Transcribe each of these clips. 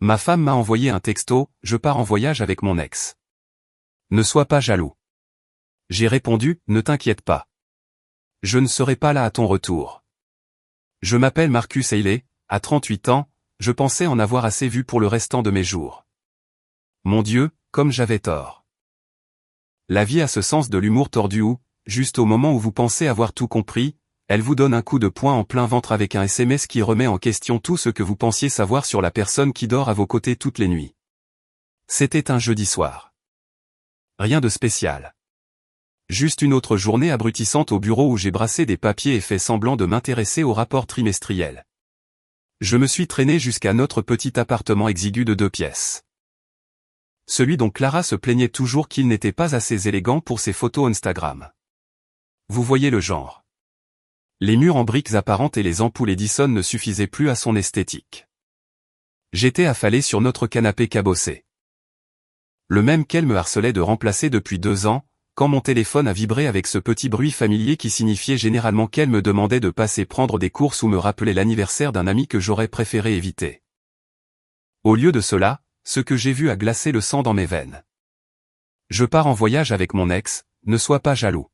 Ma femme m'a envoyé un texto, je pars en voyage avec mon ex. Ne sois pas jaloux. J'ai répondu, ne t'inquiète pas. Je ne serai pas là à ton retour. Je m'appelle Marcus Ailey, à 38 ans, je pensais en avoir assez vu pour le restant de mes jours. Mon Dieu, comme j'avais tort. La vie a ce sens de l'humour tordu où, juste au moment où vous pensez avoir tout compris, elle vous donne un coup de poing en plein ventre avec un SMS qui remet en question tout ce que vous pensiez savoir sur la personne qui dort à vos côtés toutes les nuits. C'était un jeudi soir. Rien de spécial. Juste une autre journée abrutissante au bureau où j'ai brassé des papiers et fait semblant de m'intéresser au rapport trimestriel. Je me suis traîné jusqu'à notre petit appartement exigu de 2 pièces. Celui dont Clara se plaignait toujours qu'il n'était pas assez élégant pour ses photos Instagram. Vous voyez le genre. Les murs en briques apparentes et les ampoules Edison ne suffisaient plus à son esthétique. J'étais affalé sur notre canapé cabossé. Le même qu'elle me harcelait de remplacer depuis 2 ans, quand mon téléphone a vibré avec ce petit bruit familier qui signifiait généralement qu'elle me demandait de passer prendre des courses ou me rappelait l'anniversaire d'un ami que j'aurais préféré éviter. Au lieu de cela, ce que j'ai vu a glacé le sang dans mes veines. Je pars en voyage avec mon ex, ne sois pas jaloux.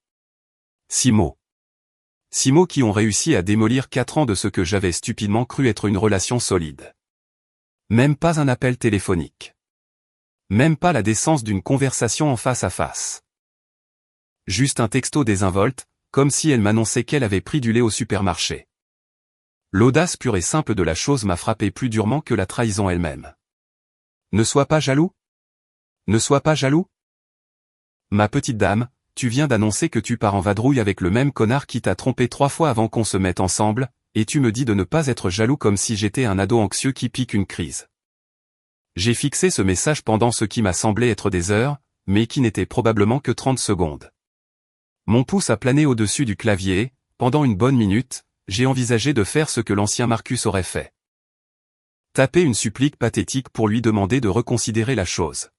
6 mots. 6 mots qui ont réussi à démolir 4 ans de ce que j'avais stupidement cru être une relation solide. Même pas un appel téléphonique. Même pas la décence d'une conversation en face à face. Juste un texto désinvolte, comme si elle m'annonçait qu'elle avait pris du lait au supermarché. L'audace pure et simple de la chose m'a frappé plus durement que la trahison elle-même. Ne sois pas jaloux? Ne sois pas jaloux? Ma petite dame, tu viens d'annoncer que tu pars en vadrouille avec le même connard qui t'a trompé 3 fois avant qu'on se mette ensemble, et tu me dis de ne pas être jaloux comme si j'étais un ado anxieux qui pique une crise. J'ai fixé ce message pendant ce qui m'a semblé être des heures, mais qui n'était probablement que 30 secondes. Mon pouce a plané au-dessus du clavier et, pendant une bonne minute, j'ai envisagé de faire ce que l'ancien Marcus aurait fait. Taper une supplique pathétique pour lui demander de reconsidérer la chose.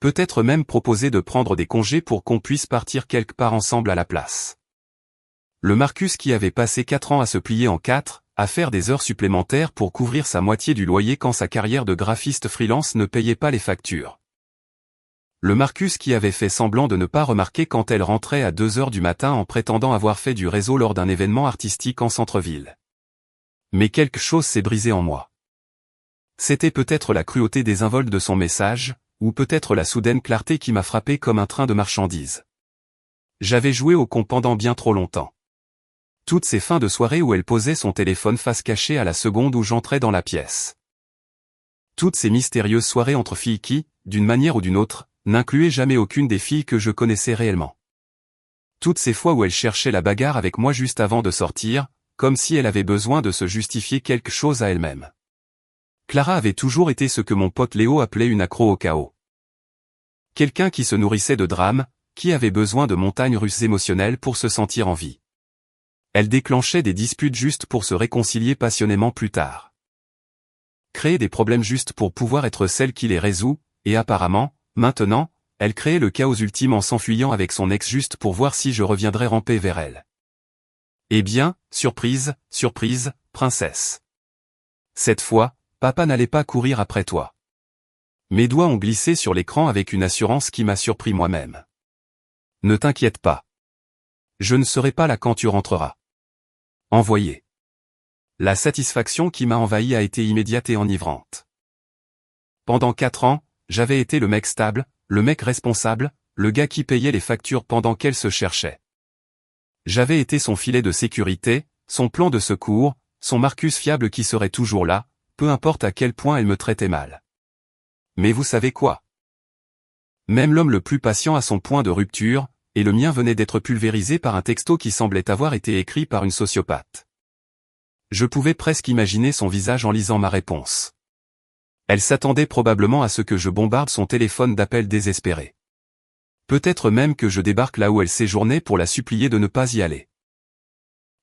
Peut-être même proposer de prendre des congés pour qu'on puisse partir quelque part ensemble à la place. Le Marcus qui avait passé 4 ans à se plier en 4, à faire des heures supplémentaires pour couvrir sa moitié du loyer quand sa carrière de graphiste freelance ne payait pas les factures. Le Marcus qui avait fait semblant de ne pas remarquer quand elle rentrait à 2 heures du matin en prétendant avoir fait du réseau lors d'un événement artistique en centre-ville. Mais quelque chose s'est brisé en moi. C'était peut-être la cruauté désinvolte de son message, ou peut-être la soudaine clarté qui m'a frappé comme un train de marchandises. J'avais joué au con pendant bien trop longtemps. Toutes ces fins de soirée où elle posait son téléphone face cachée à la seconde où j'entrais dans la pièce. Toutes ces mystérieuses soirées entre filles qui, d'une manière ou d'une autre, n'incluaient jamais aucune des filles que je connaissais réellement. Toutes ces fois où elle cherchait la bagarre avec moi juste avant de sortir, comme si elle avait besoin de se justifier quelque chose à elle-même. Clara avait toujours été ce que mon pote Léo appelait une accro au chaos. Quelqu'un qui se nourrissait de drames, qui avait besoin de montagnes russes émotionnelles pour se sentir en vie. Elle déclenchait des disputes juste pour se réconcilier passionnément plus tard. Créer des problèmes juste pour pouvoir être celle qui les résout, et apparemment, maintenant, elle créait le chaos ultime en s'enfuyant avec son ex juste pour voir si je reviendrais ramper vers elle. Eh bien, surprise, surprise, princesse. Cette fois, papa n'allait pas courir après toi. Mes doigts ont glissé sur l'écran avec une assurance qui m'a surpris moi-même. Ne t'inquiète pas. Je ne serai pas là quand tu rentreras. Envoyé. La satisfaction qui m'a envahi a été immédiate et enivrante. Pendant 4 ans, j'avais été le mec stable, le mec responsable, le gars qui payait les factures pendant qu'elle se cherchait. J'avais été son filet de sécurité, son plan de secours, son Marcus fiable qui serait toujours là, peu importe à quel point elle me traitait mal. Mais vous savez quoi? Même l'homme le plus patient a son point de rupture, et le mien venait d'être pulvérisé par un texto qui semblait avoir été écrit par une sociopathe. Je pouvais presque imaginer son visage en lisant ma réponse. Elle s'attendait probablement à ce que je bombarde son téléphone d'appels désespérés. Peut-être même que je débarque là où elle séjournait pour la supplier de ne pas y aller.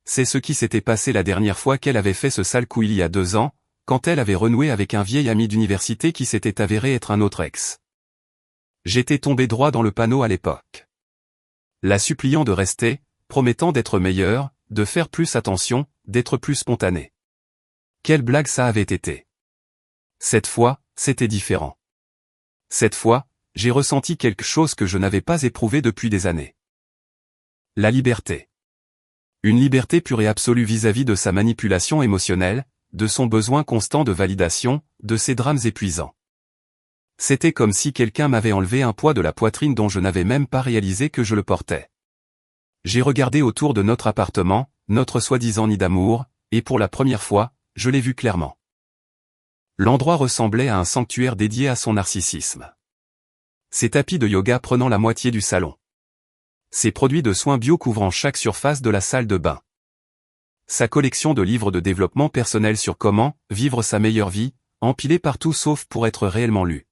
C'est ce qui s'était passé la dernière fois qu'elle avait fait ce sale coup il y a 2 ans, quand elle avait renoué avec un vieil ami d'université qui s'était avéré être un autre ex. J'étais tombé droit dans le panneau à l'époque. La suppliant de rester, promettant d'être meilleure, de faire plus attention, d'être plus spontanée. Quelle blague ça avait été. Cette fois, c'était différent. Cette fois, j'ai ressenti quelque chose que je n'avais pas éprouvé depuis des années. La liberté. Une liberté pure et absolue vis-à-vis de sa manipulation émotionnelle, de son besoin constant de validation, de ses drames épuisants. C'était comme si quelqu'un m'avait enlevé un poids de la poitrine dont je n'avais même pas réalisé que je le portais. J'ai regardé autour de notre appartement, notre soi-disant nid d'amour, et pour la première fois, je l'ai vu clairement. L'endroit ressemblait à un sanctuaire dédié à son narcissisme. Ses tapis de yoga prenant la moitié du salon. Ses produits de soins bio couvrant chaque surface de la salle de bain. Sa collection de livres de développement personnel sur comment vivre sa meilleure vie, empilés partout sauf pour être réellement lus.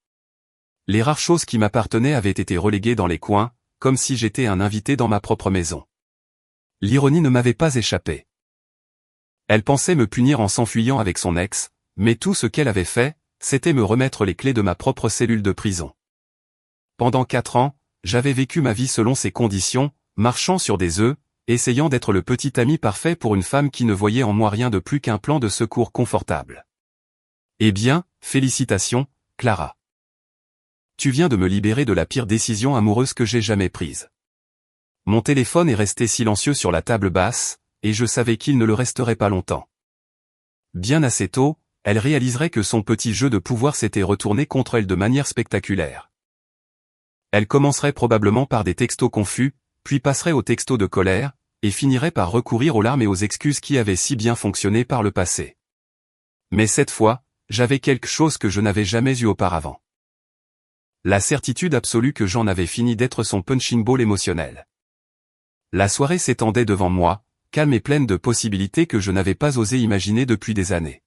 Les rares choses qui m'appartenaient avaient été reléguées dans les coins, comme si j'étais un invité dans ma propre maison. L'ironie ne m'avait pas échappé. Elle pensait me punir en s'enfuyant avec son ex, mais tout ce qu'elle avait fait, c'était me remettre les clés de ma propre cellule de prison. Pendant 4 ans, j'avais vécu ma vie selon ses conditions, marchant sur des œufs, essayant d'être le petit ami parfait pour une femme qui ne voyait en moi rien de plus qu'un plan de secours confortable. Eh bien, félicitations, Clara. Tu viens de me libérer de la pire décision amoureuse que j'ai jamais prise. Mon téléphone est resté silencieux sur la table basse, et je savais qu'il ne le resterait pas longtemps. Bien assez tôt, elle réaliserait que son petit jeu de pouvoir s'était retourné contre elle de manière spectaculaire. Elle commencerait probablement par des textos confus, puis passerait aux textos de colère, et finirait par recourir aux larmes et aux excuses qui avaient si bien fonctionné par le passé. Mais cette fois, j'avais quelque chose que je n'avais jamais eu auparavant. La certitude absolue que j'en avais fini d'être son punching ball émotionnel. La soirée s'étendait devant moi, calme et pleine de possibilités que je n'avais pas osé imaginer depuis des années.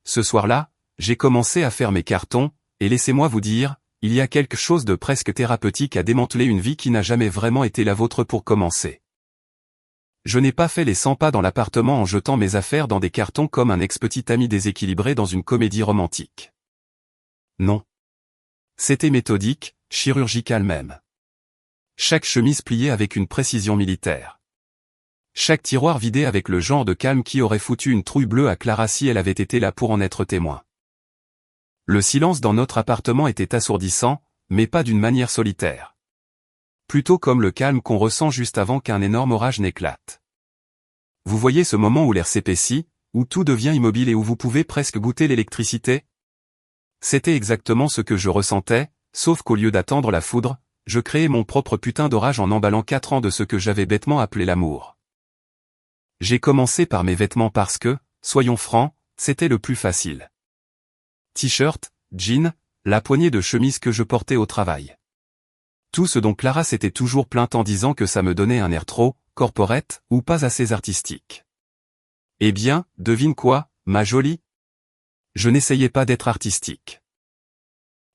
Ce soir-là, j'ai commencé à faire mes cartons, et laissez-moi vous dire, il y a quelque chose de presque thérapeutique à démanteler une vie qui n'a jamais vraiment été la vôtre pour commencer. Je n'ai pas fait les 100 pas dans l'appartement en jetant mes affaires dans des cartons comme un ex-petit ami déséquilibré dans une comédie romantique. Non. C'était méthodique, chirurgical même. Chaque chemise pliée avec une précision militaire. Chaque tiroir vidé avec le genre de calme qui aurait foutu une trouille bleue à Clara si elle avait été là pour en être témoin. Le silence dans notre appartement était assourdissant, mais pas d'une manière solitaire. Plutôt comme le calme qu'on ressent juste avant qu'un énorme orage n'éclate. Vous voyez ce moment où l'air s'épaissit, où tout devient immobile et où vous pouvez presque goûter l'électricité? C'était exactement ce que je ressentais, sauf qu'au lieu d'attendre la foudre, je créais mon propre putain d'orage en emballant 4 ans de ce que j'avais bêtement appelé l'amour. J'ai commencé par mes vêtements parce que, soyons francs, c'était le plus facile. T-shirt, jean, la poignée de chemise que je portais au travail. Tout ce dont Clara s'était toujours plainte en disant que ça me donnait un air trop, corporate, ou pas assez artistique. Eh bien, devine quoi, ma jolie? Je n'essayais pas d'être artistique.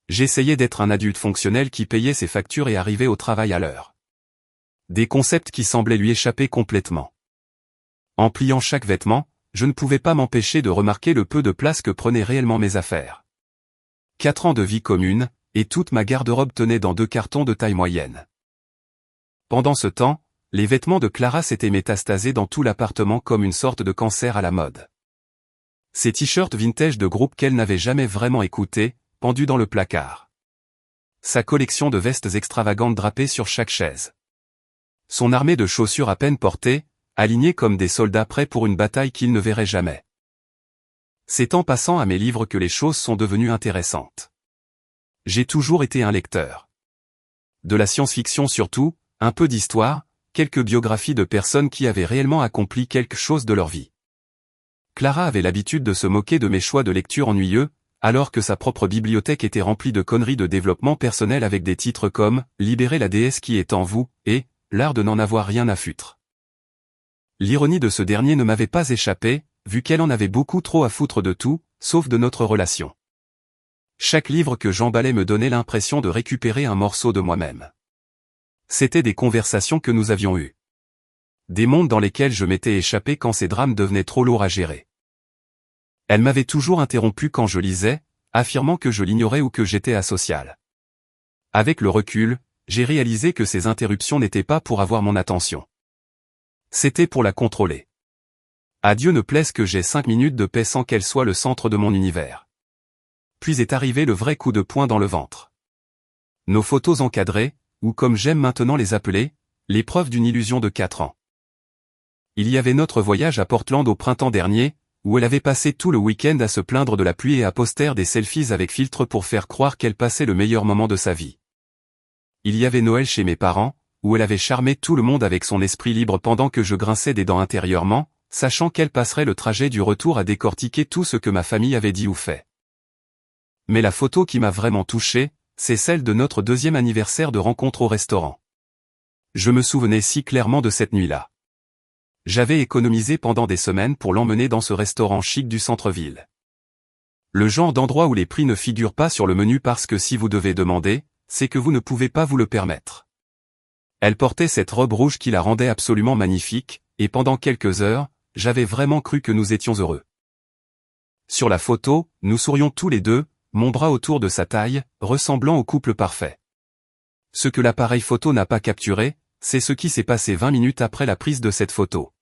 J'essayais d'être un adulte fonctionnel qui payait ses factures et arrivait au travail à l'heure. Des concepts qui semblaient lui échapper complètement. En pliant chaque vêtement, je ne pouvais pas m'empêcher de remarquer le peu de place que prenaient réellement mes affaires. 4 ans de vie commune, et toute ma garde-robe tenait dans 2 cartons de taille moyenne. Pendant ce temps, les vêtements de Clara s'étaient métastasés dans tout l'appartement comme une sorte de cancer à la mode. Ces t-shirts vintage de groupe qu'elle n'avait jamais vraiment écoutés, pendus dans le placard. Sa collection de vestes extravagantes drapées sur chaque chaise. Son armée de chaussures à peine portées, alignés comme des soldats prêts pour une bataille qu'ils ne verraient jamais. C'est en passant à mes livres que les choses sont devenues intéressantes. J'ai toujours été un lecteur. De la science-fiction surtout, un peu d'histoire, quelques biographies de personnes qui avaient réellement accompli quelque chose de leur vie. Clara avait l'habitude de se moquer de mes choix de lecture ennuyeux, alors que sa propre bibliothèque était remplie de conneries de développement personnel avec des titres comme « Libérez la déesse qui est en vous » et « L'art de n'en avoir rien à foutre ». L'ironie de ce dernier ne m'avait pas échappé, vu qu'elle en avait beaucoup trop à foutre de tout, sauf de notre relation. Chaque livre que j'emballais me donnait l'impression de récupérer un morceau de moi-même. C'étaient des conversations que nous avions eues. Des mondes dans lesquels je m'étais échappé quand ces drames devenaient trop lourds à gérer. Elle m'avait toujours interrompu quand je lisais, affirmant que je l'ignorais ou que j'étais asocial. Avec le recul, j'ai réalisé que ces interruptions n'étaient pas pour avoir mon attention. C'était pour la contrôler. À Dieu ne plaise que j'ai 5 minutes de paix sans qu'elle soit le centre de mon univers. puis est arrivé le vrai coup de poing dans le ventre. Nos photos encadrées, ou comme j'aime maintenant les appeler, l'épreuve d'une illusion de 4 ans. Il y avait notre voyage à Portland au printemps dernier, où elle avait passé tout le week-end à se plaindre de la pluie et à poster des selfies avec filtre pour faire croire qu'elle passait le meilleur moment de sa vie. Il y avait Noël chez mes parents, où elle avait charmé tout le monde avec son esprit libre pendant que je grinçais des dents intérieurement, sachant qu'elle passerait le trajet du retour à décortiquer tout ce que ma famille avait dit ou fait. Mais la photo qui m'a vraiment touché, c'est celle de notre 2e anniversaire de rencontre au restaurant. Je me souvenais si clairement de cette nuit-là. J'avais économisé pendant des semaines pour l'emmener dans ce restaurant chic du centre-ville. Le genre d'endroit où les prix ne figurent pas sur le menu parce que si vous devez demander, c'est que vous ne pouvez pas vous le permettre. Elle portait cette robe rouge qui la rendait absolument magnifique, et pendant quelques heures, j'avais vraiment cru que nous étions heureux. Sur la photo, nous sourions tous les deux, mon bras autour de sa taille, ressemblant au couple parfait. Ce que l'appareil photo n'a pas capturé, c'est ce qui s'est passé 20 minutes après la prise de cette photo.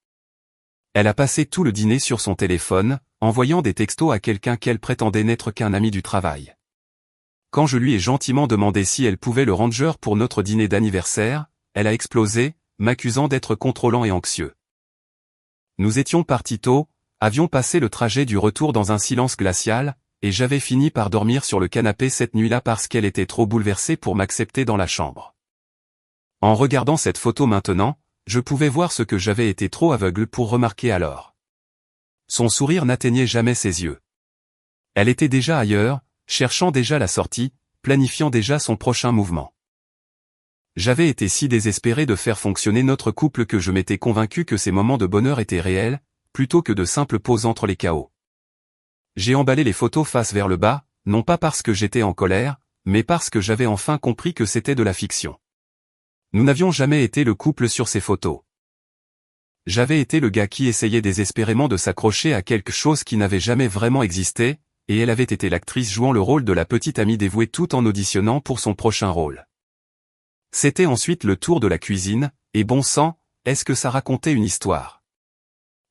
Elle a passé tout le dîner sur son téléphone, envoyant des textos à quelqu'un qu'elle prétendait n'être qu'un ami du travail. Quand je lui ai gentiment demandé si elle pouvait le ranger pour notre dîner d'anniversaire, elle a explosé, m'accusant d'être contrôlant et anxieux. Nous étions partis tôt, avions passé le trajet du retour dans un silence glacial, et j'avais fini par dormir sur le canapé cette nuit-là parce qu'elle était trop bouleversée pour m'accepter dans la chambre. En regardant cette photo maintenant, je pouvais voir ce que j'avais été trop aveugle pour remarquer alors. Son sourire n'atteignait jamais ses yeux. Elle était déjà ailleurs, cherchant déjà la sortie, planifiant déjà son prochain mouvement. J'avais été si désespéré de faire fonctionner notre couple que je m'étais convaincu que ces moments de bonheur étaient réels, plutôt que de simples pauses entre les chaos. J'ai emballé les photos face vers le bas, non pas parce que j'étais en colère, mais parce que j'avais enfin compris que c'était de la fiction. Nous n'avions jamais été le couple sur ces photos. J'avais été le gars qui essayait désespérément de s'accrocher à quelque chose qui n'avait jamais vraiment existé, et elle avait été l'actrice jouant le rôle de la petite amie dévouée tout en auditionnant pour son prochain rôle. C'était ensuite le tour de la cuisine, et bon sang, est-ce que ça racontait une histoire.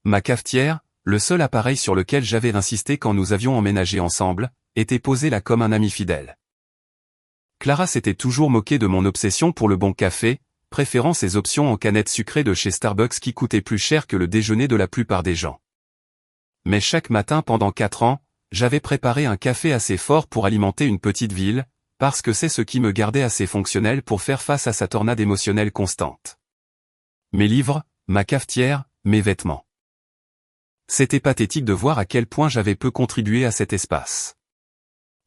Ma cafetière, le seul appareil sur lequel j'avais insisté quand nous avions emménagé ensemble, était posé là comme un ami fidèle. Clara s'était toujours moquée de mon obsession pour le bon café, préférant ses options en canette sucrée de chez Starbucks qui coûtaient plus cher que le déjeuner de la plupart des gens. Mais chaque matin pendant 4 ans, j'avais préparé un café assez fort pour alimenter une petite ville, parce que c'est ce qui me gardait assez fonctionnel pour faire face à sa tornade émotionnelle constante. Mes livres, ma cafetière, mes vêtements. C'était pathétique de voir à quel point j'avais peu contribué à cet espace.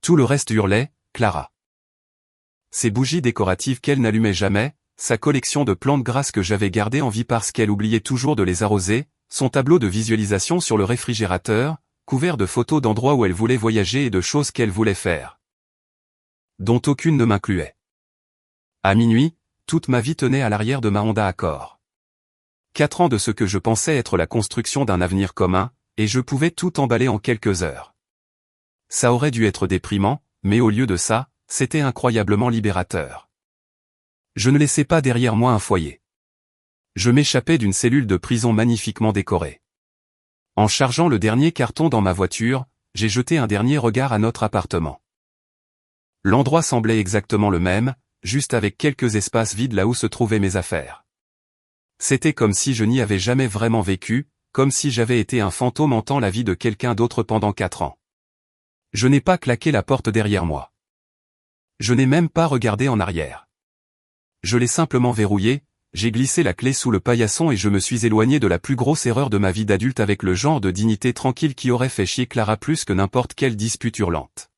Tout le reste hurlait, Clara. Ses bougies décoratives qu'elle n'allumait jamais, sa collection de plantes grasses que j'avais gardées en vie parce qu'elle oubliait toujours de les arroser, son tableau de visualisation sur le réfrigérateur, couvert de photos d'endroits où elle voulait voyager et de choses qu'elle voulait faire. Dont aucune ne m'incluait. À minuit, toute ma vie tenait à l'arrière de ma Honda Accord. 4 ans de ce que je pensais être la construction d'un avenir commun, et je pouvais tout emballer en quelques heures. Ça aurait dû être déprimant, mais au lieu de ça, c'était incroyablement libérateur. Je ne laissais pas derrière moi un foyer. Je m'échappais d'une cellule de prison magnifiquement décorée. En chargeant le dernier carton dans ma voiture, j'ai jeté un dernier regard à notre appartement. L'endroit semblait exactement le même, juste avec quelques espaces vides là où se trouvaient mes affaires. C'était comme si je n'y avais jamais vraiment vécu, comme si j'avais été un fantôme hantant la vie de quelqu'un d'autre pendant 4 ans. Je n'ai pas claqué la porte derrière moi. Je n'ai même pas regardé en arrière. Je l'ai simplement verrouillé, j'ai glissé la clé sous le paillasson et je me suis éloigné de la plus grosse erreur de ma vie d'adulte avec le genre de dignité tranquille qui aurait fait chier Clara plus que n'importe quelle dispute hurlante.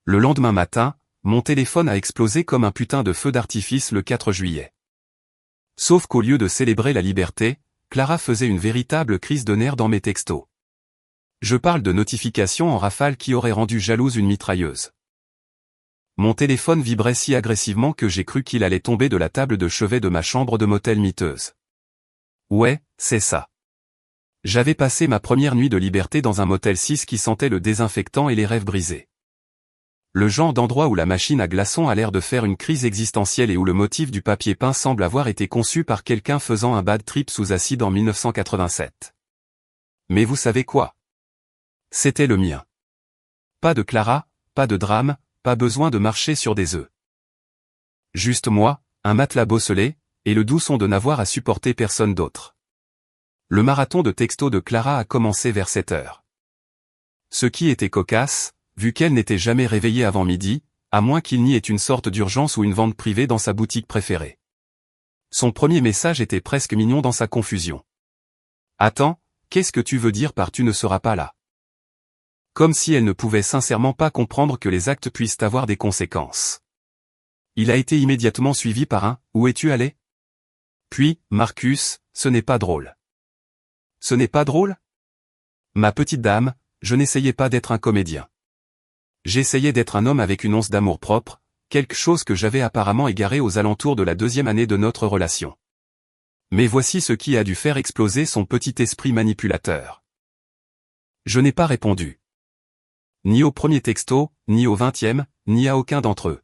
Le lendemain matin, mon téléphone a explosé comme un putain de feu d'artifice le 4 juillet. Sauf qu'au lieu de célébrer la liberté, Clara faisait une véritable crise de nerfs dans mes textos. Je parle de notifications en rafale qui auraient rendu jalouse une mitrailleuse. Mon téléphone vibrait si agressivement que j'ai cru qu'il allait tomber de la table de chevet de ma chambre de motel miteuse. Ouais, c'est ça. J'avais passé ma première nuit de liberté dans un motel 6 qui sentait le désinfectant et les rêves brisés. Le genre d'endroit où la machine à glaçons a l'air de faire une crise existentielle et où le motif du papier peint semble avoir été conçu par quelqu'un faisant un bad trip sous acide en 1987. Mais vous savez quoi? C'était le mien. Pas de Clara, pas de drame, pas besoin de marcher sur des œufs. Juste moi, un matelas bosselé, et le doux son de n'avoir à supporter personne d'autre. Le marathon de textos de Clara a commencé vers 7 heures. Ce qui était cocasse, vu qu'elle n'était jamais réveillée avant midi, à moins qu'il n'y ait une sorte d'urgence ou une vente privée dans sa boutique préférée. Son premier message était presque mignon dans sa confusion. « Attends, qu'est-ce que tu veux dire par tu ne seras pas là ?» Comme si elle ne pouvait sincèrement pas comprendre que les actes puissent avoir des conséquences. Il a été immédiatement suivi par un « Où es-tu allé ?» Puis, Marcus, ce n'est pas drôle. Ce n'est pas drôle ? Ma petite dame, je n'essayais pas d'être un comédien. J'essayais d'être un homme avec une once d'amour-propre, quelque chose que j'avais apparemment égaré aux alentours de la 2e année de notre relation. Mais voici ce qui a dû faire exploser son petit esprit manipulateur. Je n'ai pas répondu. Ni au premier texto, ni au 20e, ni à aucun d'entre eux.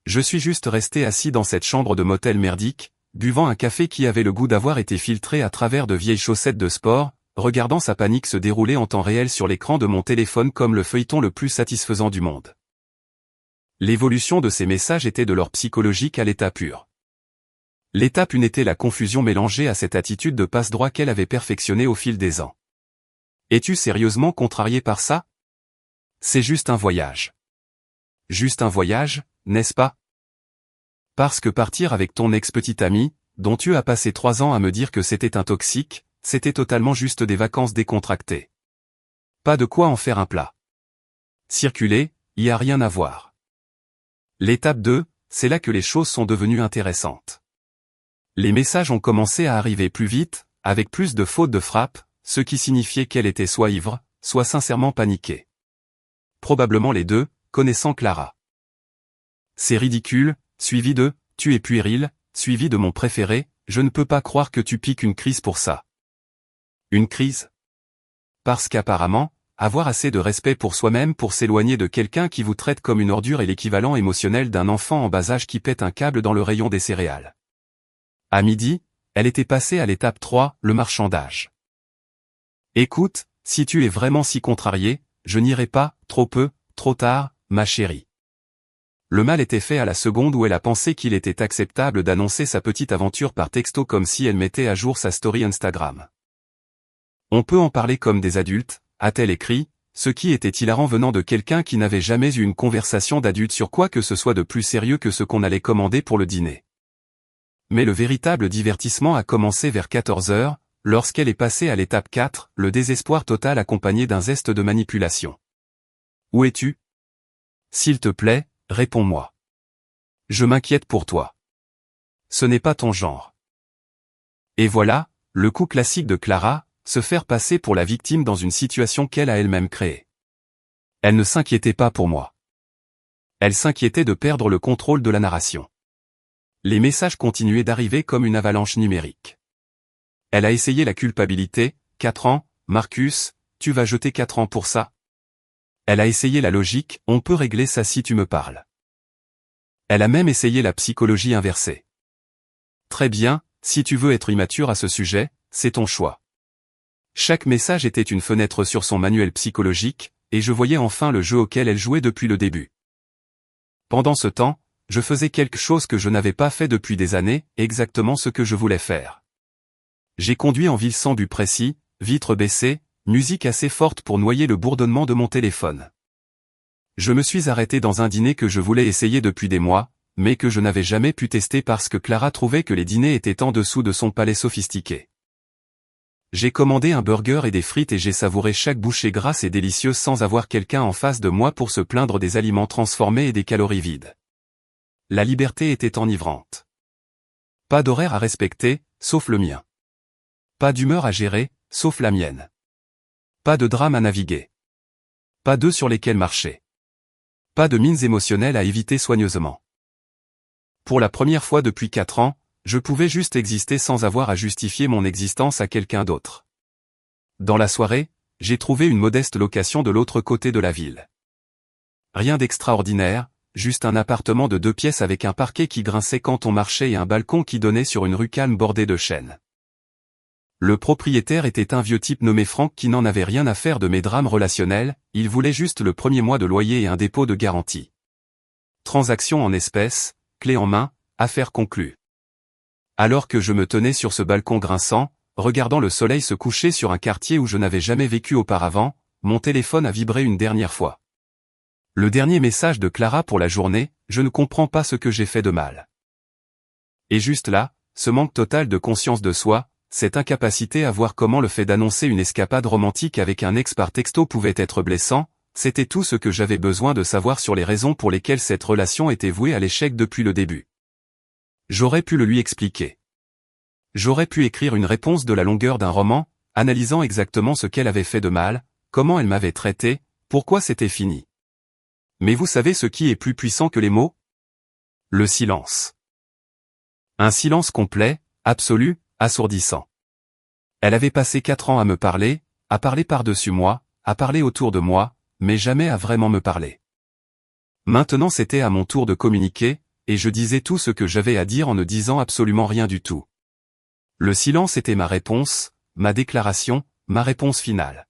Je suis juste resté assis dans cette chambre de motel merdique, buvant un café qui avait le goût d'avoir été filtré à travers de vieilles chaussettes de sport, regardant sa panique se dérouler en temps réel sur l'écran de mon téléphone comme le feuilleton le plus satisfaisant du monde. L'évolution de ces messages était de l'ordre psychologique à l'état pur. L'étape 1 était la confusion mélangée à cette attitude de passe-droit qu'elle avait perfectionnée au fil des ans. Es-tu sérieusement contrarié par ça ? C'est juste un voyage. Juste un voyage, n'est-ce pas ? Parce que partir avec ton ex-petite amie, dont tu as passé 3 ans à me dire que c'était un toxique, c'était totalement juste des vacances décontractées. Pas de quoi en faire un plat. Circuler, y a rien à voir. L'étape 2, c'est là que les choses sont devenues intéressantes. Les messages ont commencé à arriver plus vite, avec plus de fautes de frappe, ce qui signifiait qu'elle était soit ivre, soit sincèrement paniquée. Probablement les deux, connaissant Clara. C'est ridicule, suivi de « tu es puéril », suivi de mon préféré, « je ne peux pas croire que tu piques une crise pour ça ». Une crise ? Parce qu'apparemment, avoir assez de respect pour soi-même pour s'éloigner de quelqu'un qui vous traite comme une ordure est l'équivalent émotionnel d'un enfant en bas âge qui pète un câble dans le rayon des céréales. À midi, elle était passée à l'étape 3, le marchandage. Écoute, si tu es vraiment si contrarié, je n'irai pas, trop peu, trop tard, ma chérie. Le mal était fait à la seconde où elle a pensé qu'il était acceptable d'annoncer sa petite aventure par texto comme si elle mettait à jour sa story Instagram. On peut en parler comme des adultes, a-t-elle écrit, ce qui était hilarant venant de quelqu'un qui n'avait jamais eu une conversation d'adulte sur quoi que ce soit de plus sérieux que ce qu'on allait commander pour le dîner. Mais le véritable divertissement a commencé vers 14 heures, lorsqu'elle est passée à l'étape 4, le désespoir total accompagné d'un zeste de manipulation. Où es-tu ? S'il te plaît, réponds-moi. Je m'inquiète pour toi. Ce n'est pas ton genre. Et voilà, le coup classique de Clara, se faire passer pour la victime dans une situation qu'elle a elle-même créée. Elle ne s'inquiétait pas pour moi. Elle s'inquiétait de perdre le contrôle de la narration. Les messages continuaient d'arriver comme une avalanche numérique. Elle a essayé la culpabilité, 4 ans, Marcus, tu vas jeter 4 ans pour ça. Elle a essayé la logique, on peut régler ça si tu me parles. Elle a même essayé la psychologie inversée. Très bien, si tu veux être immature à ce sujet, c'est ton choix. Chaque message était une fenêtre sur son manuel psychologique, et je voyais enfin le jeu auquel elle jouait depuis le début. Pendant ce temps, je faisais quelque chose que je n'avais pas fait depuis des années, exactement ce que je voulais faire. J'ai conduit en ville sans but précis, vitres baissées, musique assez forte pour noyer le bourdonnement de mon téléphone. Je me suis arrêté dans un dîner que je voulais essayer depuis des mois, mais que je n'avais jamais pu tester parce que Clara trouvait que les dîners étaient en dessous de son palais sophistiqué. J'ai commandé un burger et des frites et j'ai savouré chaque bouchée grasse et délicieuse sans avoir quelqu'un en face de moi pour se plaindre des aliments transformés et des calories vides. La liberté était enivrante. Pas d'horaire à respecter, sauf le mien. Pas d'humeur à gérer, sauf la mienne. Pas de drame à naviguer. Pas d'œufs sur lesquels marcher. Pas de mines émotionnelles à éviter soigneusement. Pour la première fois depuis 4 ans, je pouvais juste exister sans avoir à justifier mon existence à quelqu'un d'autre. Dans la soirée, j'ai trouvé une modeste location de l'autre côté de la ville. Rien d'extraordinaire, juste un appartement de 2 pièces avec un parquet qui grinçait quand on marchait et un balcon qui donnait sur une rue calme bordée de chênes. Le propriétaire était un vieux type nommé Franck qui n'en avait rien à faire de mes drames relationnels, il voulait juste le premier mois de loyer et un dépôt de garantie. Transaction en espèces, clé en main, affaire conclue. Alors que je me tenais sur ce balcon grinçant, regardant le soleil se coucher sur un quartier où je n'avais jamais vécu auparavant, mon téléphone a vibré une dernière fois. Le dernier message de Clara pour la journée, je ne comprends pas ce que j'ai fait de mal. Et juste là, ce manque total de conscience de soi, cette incapacité à voir comment le fait d'annoncer une escapade romantique avec un ex par texto pouvait être blessant, c'était tout ce que j'avais besoin de savoir sur les raisons pour lesquelles cette relation était vouée à l'échec depuis le début. J'aurais pu le lui expliquer. J'aurais pu écrire une réponse de la longueur d'un roman, analysant exactement ce qu'elle avait fait de mal, comment elle m'avait traité, pourquoi c'était fini. Mais vous savez ce qui est plus puissant que les mots? Le silence. Un silence complet, absolu, assourdissant. Elle avait passé 4 ans à me parler, à parler par-dessus moi, à parler autour de moi, mais jamais à vraiment me parler. Maintenant c'était à mon tour de communiquer, et je disais tout ce que j'avais à dire en ne disant absolument rien du tout. Le silence était ma réponse, ma déclaration, ma réponse finale.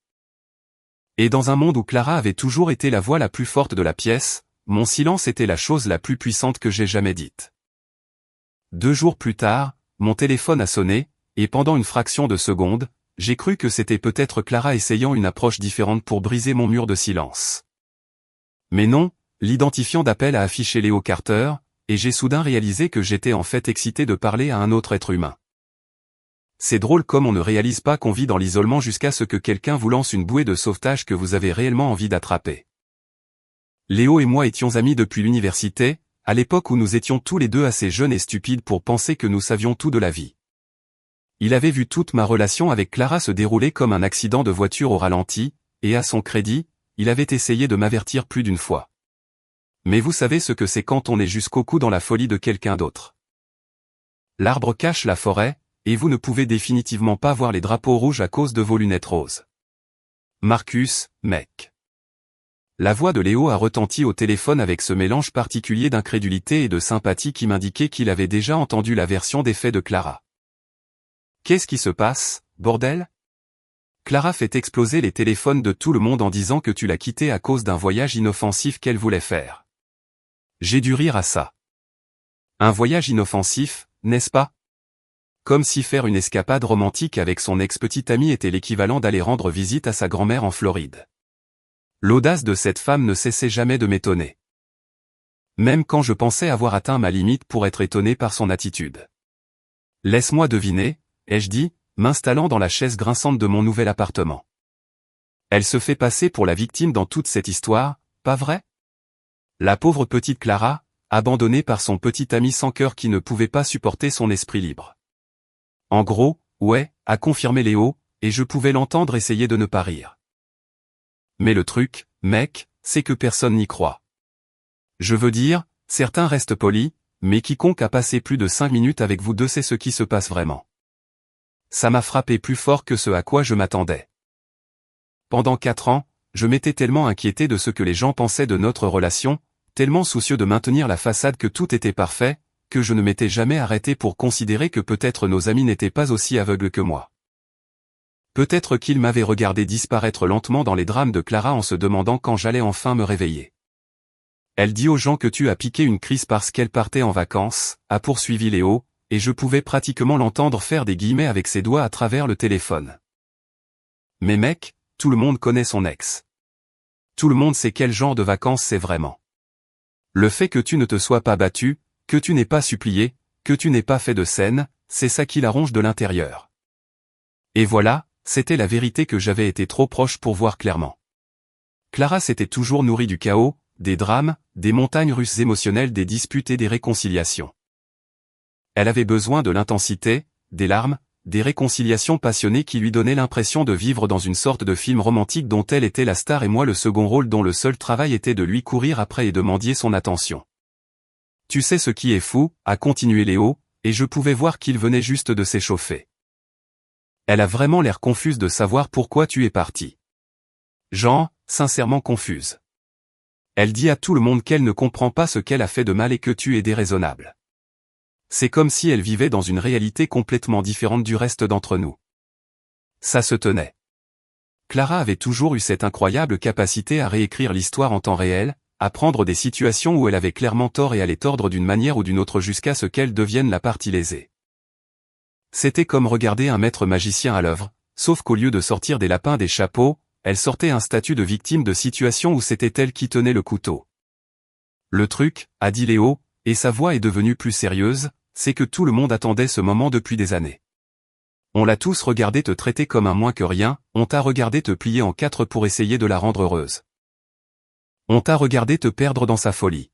Et dans un monde où Clara avait toujours été la voix la plus forte de la pièce, mon silence était la chose la plus puissante que j'ai jamais dite. 2 jours plus tard, mon téléphone a sonné, et pendant une fraction de seconde, j'ai cru que c'était peut-être Clara essayant une approche différente pour briser mon mur de silence. Mais non, l'identifiant d'appel a affiché Léo Carter, et j'ai soudain réalisé que j'étais en fait excité de parler à un autre être humain. C'est drôle comme on ne réalise pas qu'on vit dans l'isolement jusqu'à ce que quelqu'un vous lance une bouée de sauvetage que vous avez réellement envie d'attraper. Léo et moi étions amis depuis l'université, à l'époque où nous étions tous les deux assez jeunes et stupides pour penser que nous savions tout de la vie. Il avait vu toute ma relation avec Clara se dérouler comme un accident de voiture au ralenti, et à son crédit, il avait essayé de m'avertir plus d'une fois. Mais vous savez ce que c'est quand on est jusqu'au cou dans la folie de quelqu'un d'autre. L'arbre cache la forêt, et vous ne pouvez définitivement pas voir les drapeaux rouges à cause de vos lunettes roses. Marcus, mec. La voix de Léo a retenti au téléphone avec ce mélange particulier d'incrédulité et de sympathie qui m'indiquait qu'il avait déjà entendu la version des faits de Clara. Qu'est-ce qui se passe, bordel? Clara fait exploser les téléphones de tout le monde en disant que tu l'as quittée à cause d'un voyage inoffensif qu'elle voulait faire. J'ai dû rire à ça. Un voyage inoffensif, n'est-ce pas? Comme si faire une escapade romantique avec son ex-petite amie était l'équivalent d'aller rendre visite à sa grand-mère en Floride. L'audace de cette femme ne cessait jamais de m'étonner. Même quand je pensais avoir atteint ma limite pour être étonné par son attitude. Laisse-moi deviner, ai-je dit, m'installant dans la chaise grinçante de mon nouvel appartement. Elle se fait passer pour la victime dans toute cette histoire, pas vrai? La pauvre petite Clara, abandonnée par son petit ami sans cœur qui ne pouvait pas supporter son esprit libre. En gros, ouais, a confirmé Léo, et je pouvais l'entendre essayer de ne pas rire. Mais le truc, mec, c'est que personne n'y croit. Je veux dire, certains restent polis, mais quiconque a passé plus de 5 minutes avec vous deux sait ce qui se passe vraiment. Ça m'a frappé plus fort que ce à quoi je m'attendais. Pendant 4 ans, je m'étais tellement inquiété de ce que les gens pensaient de notre relation, tellement soucieux de maintenir la façade que tout était parfait, que je ne m'étais jamais arrêté pour considérer que peut-être nos amis n'étaient pas aussi aveugles que moi. Peut-être qu'ils m'avaient regardé disparaître lentement dans les drames de Clara en se demandant quand j'allais enfin me réveiller. Elle dit aux gens que tu as piqué une crise parce qu'elle partait en vacances, a poursuivi Léo, et je pouvais pratiquement l'entendre faire des guillemets avec ses doigts à travers le téléphone. Mais mec, tout le monde connaît son ex. Tout le monde sait quel genre de vacances c'est vraiment. Le fait que tu ne te sois pas battu, que tu n'aies pas supplié, que tu n'aies pas fait de scène, c'est ça qui la ronge de l'intérieur. Et voilà, c'était la vérité que j'avais été trop proche pour voir clairement. Clara s'était toujours nourrie du chaos, des drames, des montagnes russes émotionnelles, des disputes et des réconciliations. Elle avait besoin de l'intensité, des larmes, des réconciliations passionnées qui lui donnaient l'impression de vivre dans une sorte de film romantique dont elle était la star et moi le second rôle dont le seul travail était de lui courir après et de mendier son attention. Tu sais ce qui est fou, a continué Léo, et je pouvais voir qu'il venait juste de s'échauffer. Elle a vraiment l'air confuse de savoir pourquoi tu es parti. Genre, sincèrement confuse. Elle dit à tout le monde qu'elle ne comprend pas ce qu'elle a fait de mal et que tu es déraisonnable. C'est comme si elle vivait dans une réalité complètement différente du reste d'entre nous. Ça se tenait. Clara avait toujours eu cette incroyable capacité à réécrire l'histoire en temps réel, à prendre des situations où elle avait clairement tort et à les tordre d'une manière ou d'une autre jusqu'à ce qu'elle devienne la partie lésée. C'était comme regarder un maître magicien à l'œuvre, sauf qu'au lieu de sortir des lapins des chapeaux, elle sortait un statut de victime de situation où c'était elle qui tenait le couteau. Le truc, a dit Léo, et sa voix est devenue plus sérieuse, c'est que tout le monde attendait ce moment depuis des années. On l'a tous regardé te traiter comme un moins que rien, on t'a regardé te plier en quatre pour essayer de la rendre heureuse. On t'a regardé te perdre dans sa folie.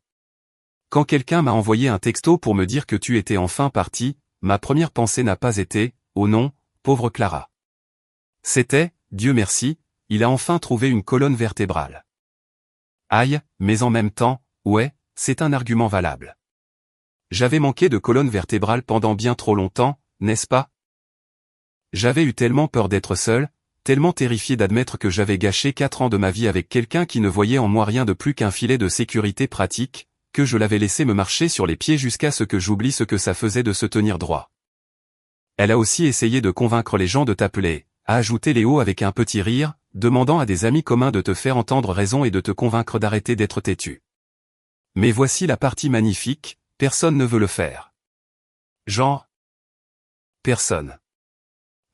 Quand quelqu'un m'a envoyé un texto pour me dire que tu étais enfin parti, ma première pensée n'a pas été « Oh non, pauvre Clara ». C'était « Dieu merci, il a enfin trouvé une colonne vertébrale ». Aïe, mais en même temps, ouais, c'est un argument valable. J'avais manqué de colonne vertébrale pendant bien trop longtemps, n'est-ce pas? J'avais eu tellement peur d'être seul, tellement terrifié d'admettre que j'avais gâché 4 ans de ma vie avec quelqu'un qui ne voyait en moi rien de plus qu'un filet de sécurité pratique, que je l'avais laissé me marcher sur les pieds jusqu'à ce que j'oublie ce que ça faisait de se tenir droit. Elle a aussi essayé de convaincre les gens de t'appeler, a ajouté Léo avec un petit rire, demandant à des amis communs de te faire entendre raison et de te convaincre d'arrêter d'être têtu. Mais voici la partie magnifique, personne ne veut le faire. Genre? Personne.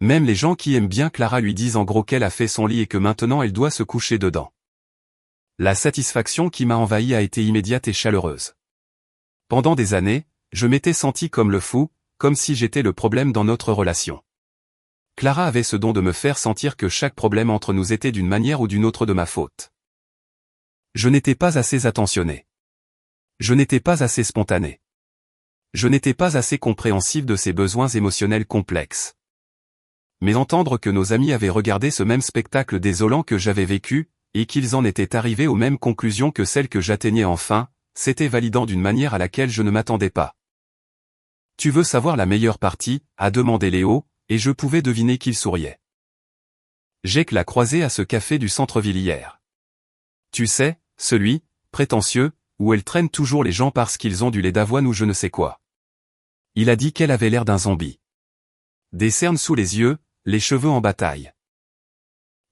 Même les gens qui aiment bien Clara lui disent en gros qu'elle a fait son lit et que maintenant elle doit se coucher dedans. La satisfaction qui m'a envahi a été immédiate et chaleureuse. Pendant des années, je m'étais senti comme le fou, comme si j'étais le problème dans notre relation. Clara avait ce don de me faire sentir que chaque problème entre nous était d'une manière ou d'une autre de ma faute. Je n'étais pas assez attentionné. Je n'étais pas assez spontané. Je n'étais pas assez compréhensif de ses besoins émotionnels complexes. Mais entendre que nos amis avaient regardé ce même spectacle désolant que j'avais vécu, et qu'ils en étaient arrivés aux mêmes conclusions que celles que j'atteignais enfin, c'était validant d'une manière à laquelle je ne m'attendais pas. Tu veux savoir la meilleure partie, a demandé Léo, et je pouvais deviner qu'il souriait. Jake l'a croisé à ce café du centre-ville hier. Tu sais, celui, prétentieux, où elle traîne toujours les gens parce qu'ils ont du lait d'avoine ou je ne sais quoi. Il a dit qu'elle avait l'air d'un zombie. Des cernes sous les yeux, les cheveux en bataille.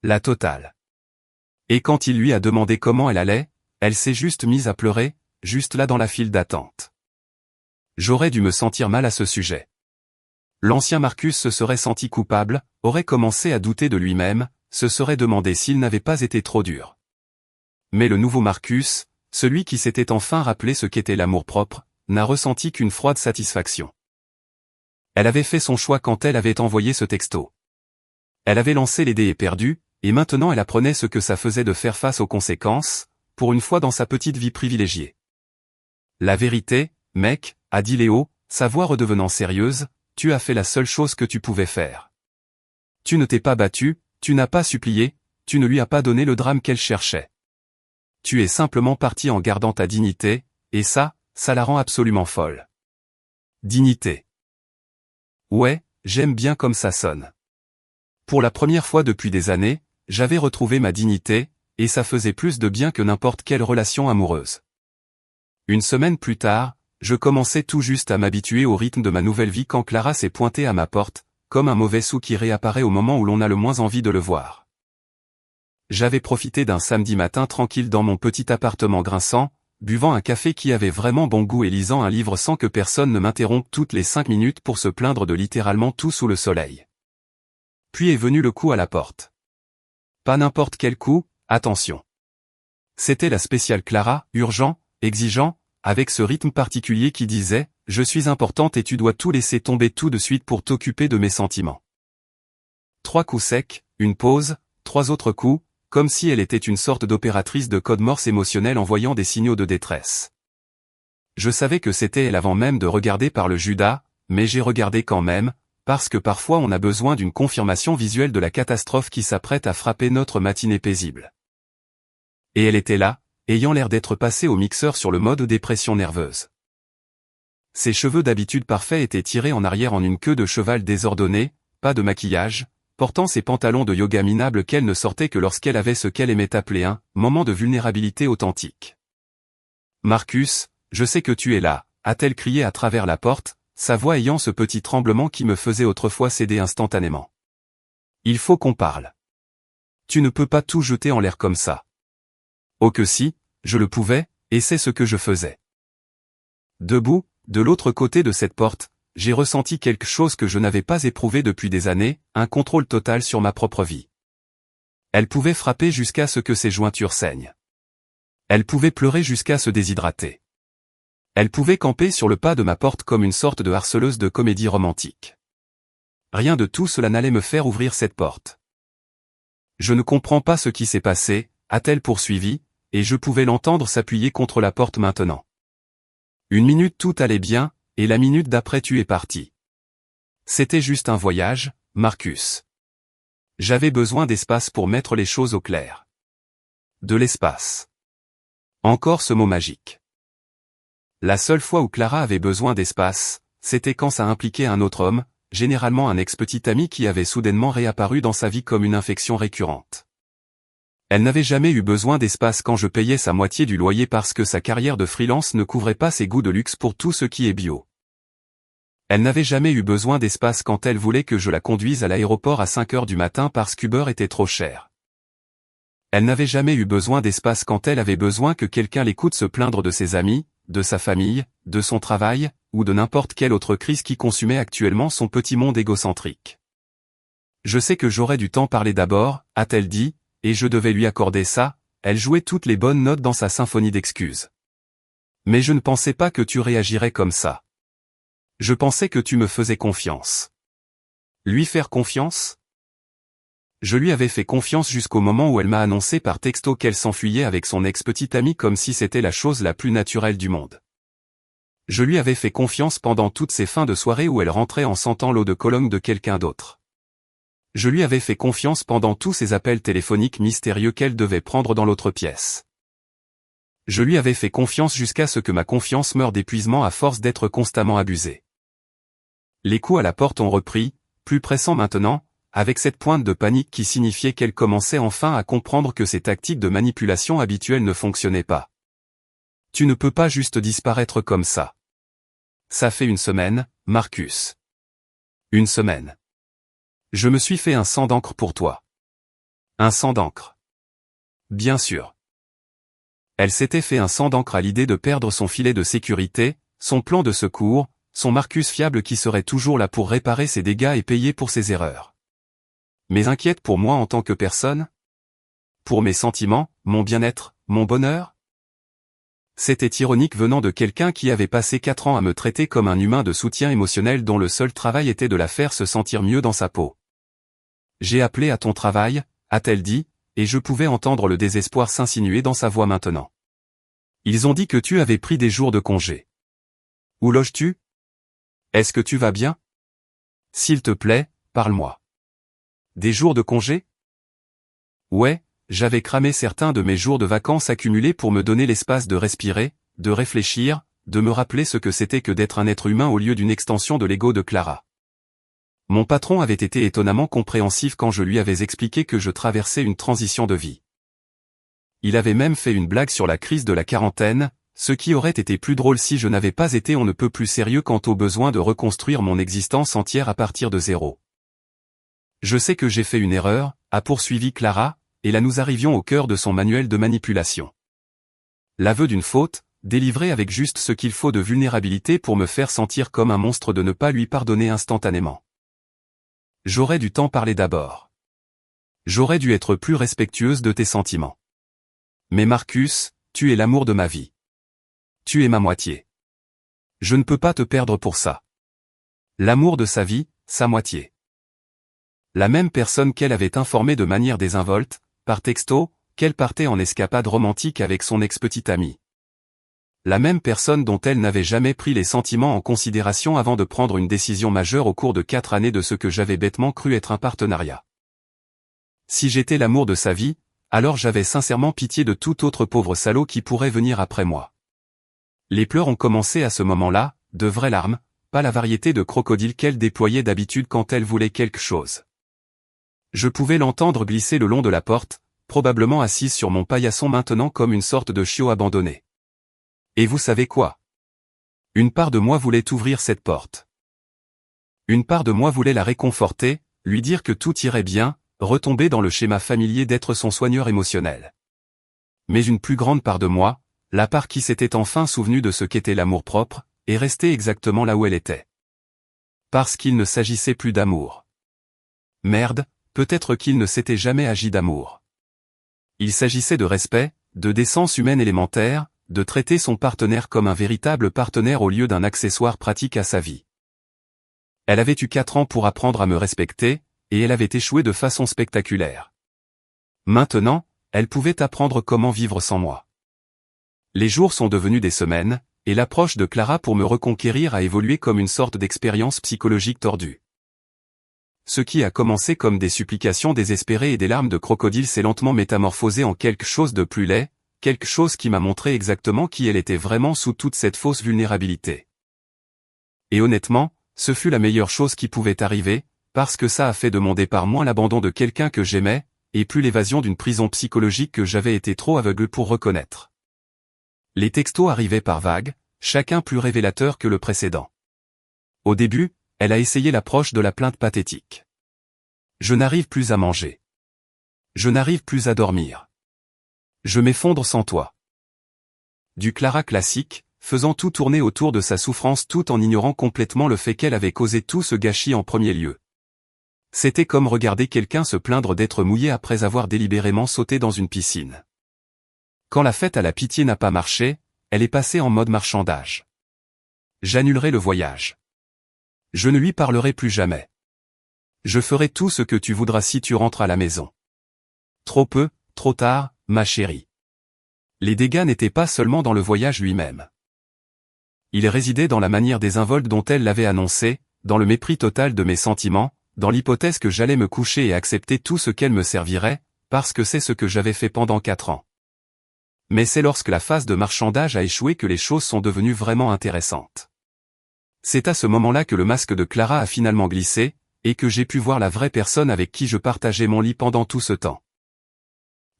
La totale. Et quand il lui a demandé comment elle allait, elle s'est juste mise à pleurer, juste là dans la file d'attente. J'aurais dû me sentir mal à ce sujet. L'ancien Marcus se serait senti coupable, aurait commencé à douter de lui-même, se serait demandé s'il n'avait pas été trop dur. Mais le nouveau Marcus, celui qui s'était enfin rappelé ce qu'était l'amour-propre, n'a ressenti qu'une froide satisfaction. Elle avait fait son choix quand elle avait envoyé ce texto. Elle avait lancé les dés et perdu, et maintenant elle apprenait ce que ça faisait de faire face aux conséquences, pour une fois dans sa petite vie privilégiée. La vérité, mec, a dit Léo, sa voix redevenant sérieuse, tu as fait la seule chose que tu pouvais faire. Tu ne t'es pas battu, tu n'as pas supplié, tu ne lui as pas donné le drame qu'elle cherchait. Tu es simplement parti en gardant ta dignité, et ça la rend absolument folle. Dignité. Ouais, j'aime bien comme ça sonne. Pour la première fois depuis des années, j'avais retrouvé ma dignité, et ça faisait plus de bien que n'importe quelle relation amoureuse. Une semaine plus tard, je commençais tout juste à m'habituer au rythme de ma nouvelle vie quand Clara s'est pointée à ma porte, comme un mauvais sou qui réapparaît au moment où l'on a le moins envie de le voir. J'avais profité d'un samedi matin tranquille dans mon petit appartement grinçant, buvant un café qui avait vraiment bon goût et lisant un livre sans que personne ne m'interrompe toutes les 5 minutes pour se plaindre de littéralement tout sous le soleil. Puis est venu le coup à la porte. Pas n'importe quel coup, attention. C'était la spéciale Clara, urgent, exigeant, avec ce rythme particulier qui disait « Je suis importante et tu dois tout laisser tomber tout de suite pour t'occuper de mes sentiments ». 3 coups secs, une pause, 3 autres coups, comme si elle était une sorte d'opératrice de code morse émotionnel envoyant des signaux de détresse. Je savais que c'était elle avant même de regarder par le Judas, mais j'ai regardé quand même, parce que parfois on a besoin d'une confirmation visuelle de la catastrophe qui s'apprête à frapper notre matinée paisible. Et elle était là, ayant l'air d'être passée au mixeur sur le mode dépression nerveuse. Ses cheveux d'habitude parfaits étaient tirés en arrière en une queue de cheval désordonnée, pas de maquillage, portant ses pantalons de yoga minables qu'elle ne sortait que lorsqu'elle avait ce qu'elle aimait appeler un « moment de vulnérabilité authentique ». « Marcus, je sais que tu es là », a-t-elle crié à travers la porte, sa voix ayant ce petit tremblement qui me faisait autrefois céder instantanément. Il faut qu'on parle. Tu ne peux pas tout jeter en l'air comme ça. Oh que si, je le pouvais, et c'est ce que je faisais. Debout, de l'autre côté de cette porte, j'ai ressenti quelque chose que je n'avais pas éprouvé depuis des années, un contrôle total sur ma propre vie. Elle pouvait frapper jusqu'à ce que ses jointures saignent. Elle pouvait pleurer jusqu'à se déshydrater. Elle pouvait camper sur le pas de ma porte comme une sorte de harceleuse de comédie romantique. Rien de tout cela n'allait me faire ouvrir cette porte. Je ne comprends pas ce qui s'est passé, a-t-elle poursuivi, et je pouvais l'entendre s'appuyer contre la porte maintenant. Une minute tout allait bien, et la minute d'après tu es parti. C'était juste un voyage, Marcus. J'avais besoin d'espace pour mettre les choses au clair. De l'espace. Encore ce mot magique. La seule fois où Clara avait besoin d'espace, c'était quand ça impliquait un autre homme, généralement un ex-petit ami qui avait soudainement réapparu dans sa vie comme une infection récurrente. Elle n'avait jamais eu besoin d'espace quand je payais sa moitié du loyer parce que sa carrière de freelance ne couvrait pas ses goûts de luxe pour tout ce qui est bio. Elle n'avait jamais eu besoin d'espace quand elle voulait que je la conduise à l'aéroport à 5 heures du matin parce qu'Uber était trop cher. Elle n'avait jamais eu besoin d'espace quand elle avait besoin que quelqu'un l'écoute se plaindre de ses amis, de sa famille, de son travail, ou de n'importe quelle autre crise qui consumait actuellement son petit monde égocentrique. Je sais que j'aurais dû t'en parler d'abord, a-t-elle dit, et je devais lui accorder ça, elle jouait toutes les bonnes notes dans sa symphonie d'excuses. Mais je ne pensais pas que tu réagirais comme ça. Je pensais que tu me faisais confiance. Lui faire confiance ? Je lui avais fait confiance jusqu'au moment où elle m'a annoncé par texto qu'elle s'enfuyait avec son ex-petite amie comme si c'était la chose la plus naturelle du monde. Je lui avais fait confiance pendant toutes ces fins de soirée où elle rentrait en sentant l'eau de Cologne de quelqu'un d'autre. Je lui avais fait confiance pendant tous ces appels téléphoniques mystérieux qu'elle devait prendre dans l'autre pièce. Je lui avais fait confiance jusqu'à ce que ma confiance meure d'épuisement à force d'être constamment abusée. Les coups à la porte ont repris, plus pressants maintenant, avec cette pointe de panique qui signifiait qu'elle commençait enfin à comprendre que ses tactiques de manipulation habituelles ne fonctionnaient pas. Tu ne peux pas juste disparaître comme ça. Ça fait une semaine, Marcus. Une semaine. Je me suis fait un sang d'encre pour toi. Un sang d'encre. Bien sûr. Elle s'était fait un sang d'encre à l'idée de perdre son filet de sécurité, son plan de secours, son Marcus fiable qui serait toujours là pour réparer ses dégâts et payer pour ses erreurs. Mais inquiète pour moi en tant que personne ? Pour mes sentiments, mon bien-être, mon bonheur ? C'était ironique venant de quelqu'un qui avait passé 4 ans à me traiter comme un humain de soutien émotionnel dont le seul travail était de la faire se sentir mieux dans sa peau. J'ai appelé à ton travail, a-t-elle dit, et je pouvais entendre le désespoir s'insinuer dans sa voix maintenant. Ils ont dit que tu avais pris des jours de congé. Où loges-tu ? Est-ce que tu vas bien ? S'il te plaît, parle-moi. Des jours de congé ? Ouais, j'avais cramé certains de mes jours de vacances accumulés pour me donner l'espace de respirer, de réfléchir, de me rappeler ce que c'était que d'être un être humain au lieu d'une extension de l'ego de Clara. Mon patron avait été étonnamment compréhensif quand je lui avais expliqué que je traversais une transition de vie. Il avait même fait une blague sur la crise de la quarantaine, ce qui aurait été plus drôle si je n'avais pas été on ne peut plus sérieux quant au besoin de reconstruire mon existence entière à partir de zéro. Je sais que j'ai fait une erreur, a poursuivi Clara, et là nous arrivions au cœur de son manuel de manipulation. L'aveu d'une faute, délivré avec juste ce qu'il faut de vulnérabilité pour me faire sentir comme un monstre de ne pas lui pardonner instantanément. J'aurais dû t'en parler d'abord. J'aurais dû être plus respectueuse de tes sentiments. Mais Marcus, tu es l'amour de ma vie. Tu es ma moitié. Je ne peux pas te perdre pour ça. L'amour de sa vie, sa moitié. La même personne qu'elle avait informée de manière désinvolte, par texto, qu'elle partait en escapade romantique avec son ex-petite amie. La même personne dont elle n'avait jamais pris les sentiments en considération avant de prendre une décision majeure au cours de 4 années de ce que j'avais bêtement cru être un partenariat. Si j'étais l'amour de sa vie, alors j'avais sincèrement pitié de tout autre pauvre salaud qui pourrait venir après moi. Les pleurs ont commencé à ce moment-là, de vraies larmes, pas la variété de crocodiles qu'elle déployait d'habitude quand elle voulait quelque chose. Je pouvais l'entendre glisser le long de la porte, probablement assise sur mon paillasson maintenant comme une sorte de chiot abandonné. Et vous savez quoi ? Une part de moi voulait ouvrir cette porte. Une part de moi voulait la réconforter, lui dire que tout irait bien, retomber dans le schéma familier d'être son soigneur émotionnel. Mais une plus grande part de moi, la part qui s'était enfin souvenue de ce qu'était l'amour-propre, est restée exactement là où elle était. Parce qu'il ne s'agissait plus d'amour. Merde, peut-être qu'il ne s'était jamais agi d'amour. Il s'agissait de respect, de décence humaine élémentaire, de traiter son partenaire comme un véritable partenaire au lieu d'un accessoire pratique à sa vie. Elle avait eu 4 ans pour apprendre à me respecter, et elle avait échoué de façon spectaculaire. Maintenant, elle pouvait apprendre comment vivre sans moi. Les jours sont devenus des semaines, et l'approche de Clara pour me reconquérir a évolué comme une sorte d'expérience psychologique tordue. Ce qui a commencé comme des supplications désespérées et des larmes de crocodile s'est lentement métamorphosé en quelque chose de plus laid, quelque chose qui m'a montré exactement qui elle était vraiment sous toute cette fausse vulnérabilité. Et honnêtement, ce fut la meilleure chose qui pouvait arriver, parce que ça a fait de mon départ moins l'abandon de quelqu'un que j'aimais, et plus l'évasion d'une prison psychologique que j'avais été trop aveugle pour reconnaître. Les textos arrivaient par vagues, chacun plus révélateur que le précédent. Au début, elle a essayé l'approche de la plainte pathétique. Je n'arrive plus à manger. Je n'arrive plus à dormir. Je m'effondre sans toi. Du Clara classique, faisant tout tourner autour de sa souffrance tout en ignorant complètement le fait qu'elle avait causé tout ce gâchis en premier lieu. C'était comme regarder quelqu'un se plaindre d'être mouillé après avoir délibérément sauté dans une piscine. Quand la fête à la pitié n'a pas marché, elle est passée en mode marchandage. J'annulerai le voyage. Je ne lui parlerai plus jamais. Je ferai tout ce que tu voudras si tu rentres à la maison. Trop peu, trop tard, ma chérie. Les dégâts n'étaient pas seulement dans le voyage lui-même. Ils résidaient dans la manière désinvolte dont elle l'avait annoncé, dans le mépris total de mes sentiments, dans l'hypothèse que j'allais me coucher et accepter tout ce qu'elle me servirait, parce que c'est ce que j'avais fait pendant 4 ans. Mais c'est lorsque la phase de marchandage a échoué que les choses sont devenues vraiment intéressantes. C'est à ce moment-là que le masque de Clara a finalement glissé, et que j'ai pu voir la vraie personne avec qui je partageais mon lit pendant tout ce temps.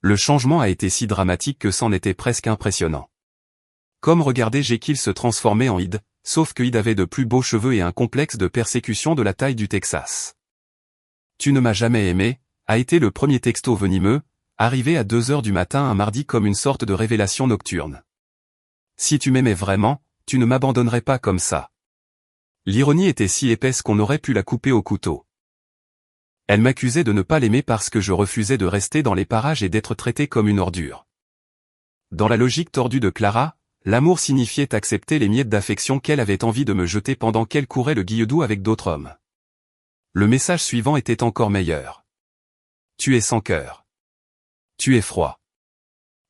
Le changement a été si dramatique que c'en était presque impressionnant. Comme regarder Jekyll se transformer en Hyde, sauf que Hyde avait de plus beaux cheveux et un complexe de persécution de la taille du Texas. Tu ne m'as jamais aimé, a été le premier texto venimeux, arrivé à 2 heures du matin un mardi comme une sorte de révélation nocturne. Si tu m'aimais vraiment, tu ne m'abandonnerais pas comme ça. L'ironie était si épaisse qu'on aurait pu la couper au couteau. Elle m'accusait de ne pas l'aimer parce que je refusais de rester dans les parages et d'être traité comme une ordure. Dans la logique tordue de Clara, l'amour signifiait accepter les miettes d'affection qu'elle avait envie de me jeter pendant qu'elle courait le guilledou avec d'autres hommes. Le message suivant était encore meilleur. Tu es sans cœur. Tu es froid.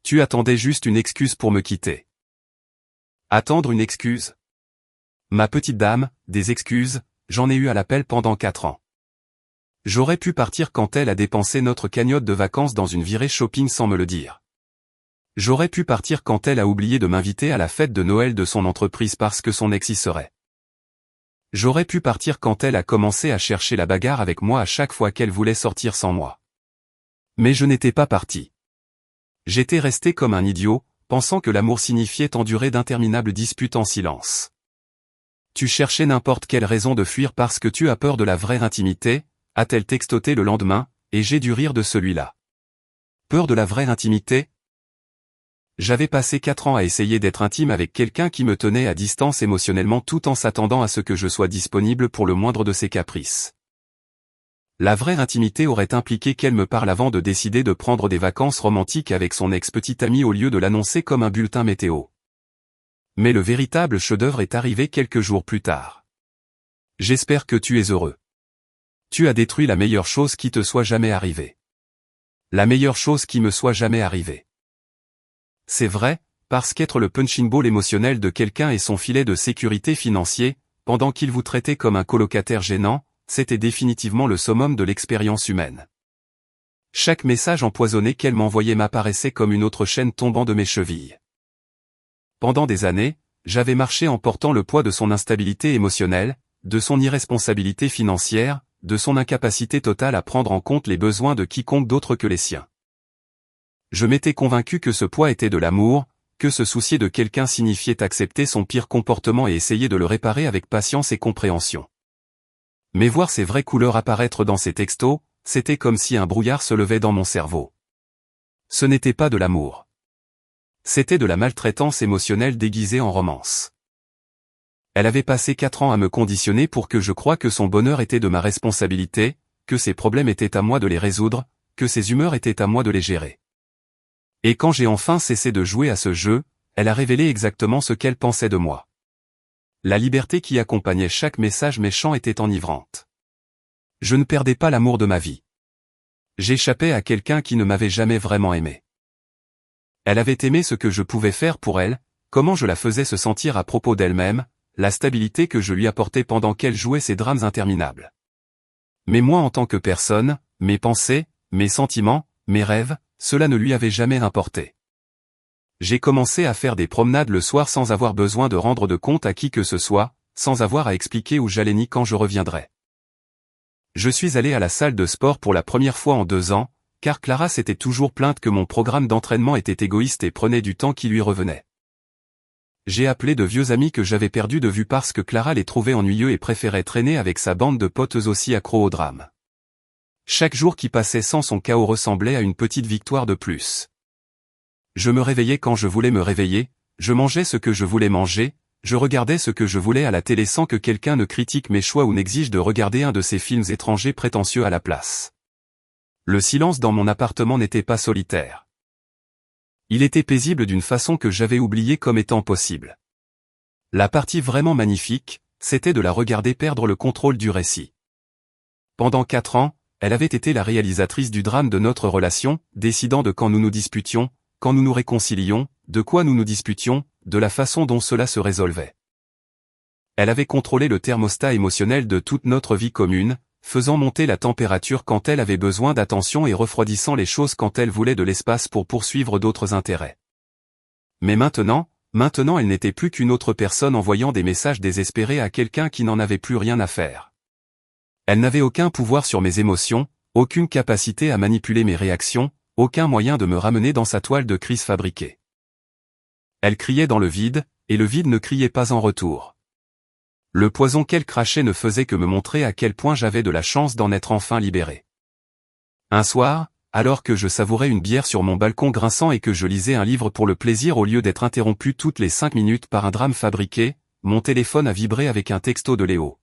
Tu attendais juste une excuse pour me quitter. Attendre une excuse? Ma petite dame, des excuses, j'en ai eu à l'appel pendant 4 ans. J'aurais pu partir quand elle a dépensé notre cagnotte de vacances dans une virée shopping sans me le dire. J'aurais pu partir quand elle a oublié de m'inviter à la fête de Noël de son entreprise parce que son ex y serait. J'aurais pu partir quand elle a commencé à chercher la bagarre avec moi à chaque fois qu'elle voulait sortir sans moi. Mais je n'étais pas parti. J'étais resté comme un idiot, pensant que l'amour signifiait endurer d'interminables disputes en silence. Tu cherchais n'importe quelle raison de fuir parce que tu as peur de la vraie intimité, a-t-elle textoté le lendemain, et j'ai dû rire de celui-là. Peur de la vraie intimité? J'avais passé 4 ans à essayer d'être intime avec quelqu'un qui me tenait à distance émotionnellement tout en s'attendant à ce que je sois disponible pour le moindre de ses caprices. La vraie intimité aurait impliqué qu'elle me parle avant de décider de prendre des vacances romantiques avec son ex-petite amie au lieu de l'annoncer comme un bulletin météo. Mais le véritable chef-d'œuvre est arrivé quelques jours plus tard. J'espère que tu es heureux. Tu as détruit la meilleure chose qui te soit jamais arrivée. La meilleure chose qui me soit jamais arrivée. C'est vrai, parce qu'être le punching ball émotionnel de quelqu'un et son filet de sécurité financier, pendant qu'il vous traitait comme un colocataire gênant, c'était définitivement le summum de l'expérience humaine. Chaque message empoisonné qu'elle m'envoyait m'apparaissait comme une autre chaîne tombant de mes chevilles. Pendant des années, j'avais marché en portant le poids de son instabilité émotionnelle, de son irresponsabilité financière, de son incapacité totale à prendre en compte les besoins de quiconque d'autre que les siens. Je m'étais convaincu que ce poids était de l'amour, que se soucier de quelqu'un signifiait accepter son pire comportement et essayer de le réparer avec patience et compréhension. Mais voir ces vraies couleurs apparaître dans ces textos, c'était comme si un brouillard se levait dans mon cerveau. Ce n'était pas de l'amour. C'était de la maltraitance émotionnelle déguisée en romance. Elle avait passé 4 ans à me conditionner pour que je croie que son bonheur était de ma responsabilité, que ses problèmes étaient à moi de les résoudre, que ses humeurs étaient à moi de les gérer. Et quand j'ai enfin cessé de jouer à ce jeu, elle a révélé exactement ce qu'elle pensait de moi. La liberté qui accompagnait chaque message méchant était enivrante. Je ne perdais pas l'amour de ma vie. J'échappais à quelqu'un qui ne m'avait jamais vraiment aimé. Elle avait aimé ce que je pouvais faire pour elle, comment je la faisais se sentir à propos d'elle-même, la stabilité que je lui apportais pendant qu'elle jouait ses drames interminables. Mais moi en tant que personne, mes pensées, mes sentiments, mes rêves, cela ne lui avait jamais importé. J'ai commencé à faire des promenades le soir sans avoir besoin de rendre de compte à qui que ce soit, sans avoir à expliquer où j'allais ni quand je reviendrais. Je suis allé à la salle de sport pour la première fois en 2 ans, car Clara s'était toujours plainte que mon programme d'entraînement était égoïste et prenait du temps qui lui revenait. J'ai appelé de vieux amis que j'avais perdus de vue parce que Clara les trouvait ennuyeux et préférait traîner avec sa bande de potes aussi accros au drame. Chaque jour qui passait sans son chaos ressemblait à une petite victoire de plus. Je me réveillais quand je voulais me réveiller, je mangeais ce que je voulais manger, je regardais ce que je voulais à la télé sans que quelqu'un ne critique mes choix ou n'exige de regarder un de ces films étrangers prétentieux à la place. Le silence dans mon appartement n'était pas solitaire. Il était paisible d'une façon que j'avais oubliée comme étant possible. La partie vraiment magnifique, c'était de la regarder perdre le contrôle du récit. Pendant 4 ans, elle avait été la réalisatrice du drame de notre relation, décidant de quand nous nous disputions, quand nous nous réconcilions, de quoi nous nous disputions, de la façon dont cela se résolvait. Elle avait contrôlé le thermostat émotionnel de toute notre vie commune, faisant monter la température quand elle avait besoin d'attention et refroidissant les choses quand elle voulait de l'espace pour poursuivre d'autres intérêts. Mais maintenant elle n'était plus qu'une autre personne envoyant des messages désespérés à quelqu'un qui n'en avait plus rien à faire. Elle n'avait aucun pouvoir sur mes émotions, aucune capacité à manipuler mes réactions, aucun moyen de me ramener dans sa toile de crise fabriquée. Elle criait dans le vide, et le vide ne criait pas en retour. Le poison qu'elle crachait ne faisait que me montrer à quel point j'avais de la chance d'en être enfin libéré. Un soir, alors que je savourais une bière sur mon balcon grinçant et que je lisais un livre pour le plaisir au lieu d'être interrompu toutes les 5 minutes par un drame fabriqué, mon téléphone a vibré avec un texto de Léo.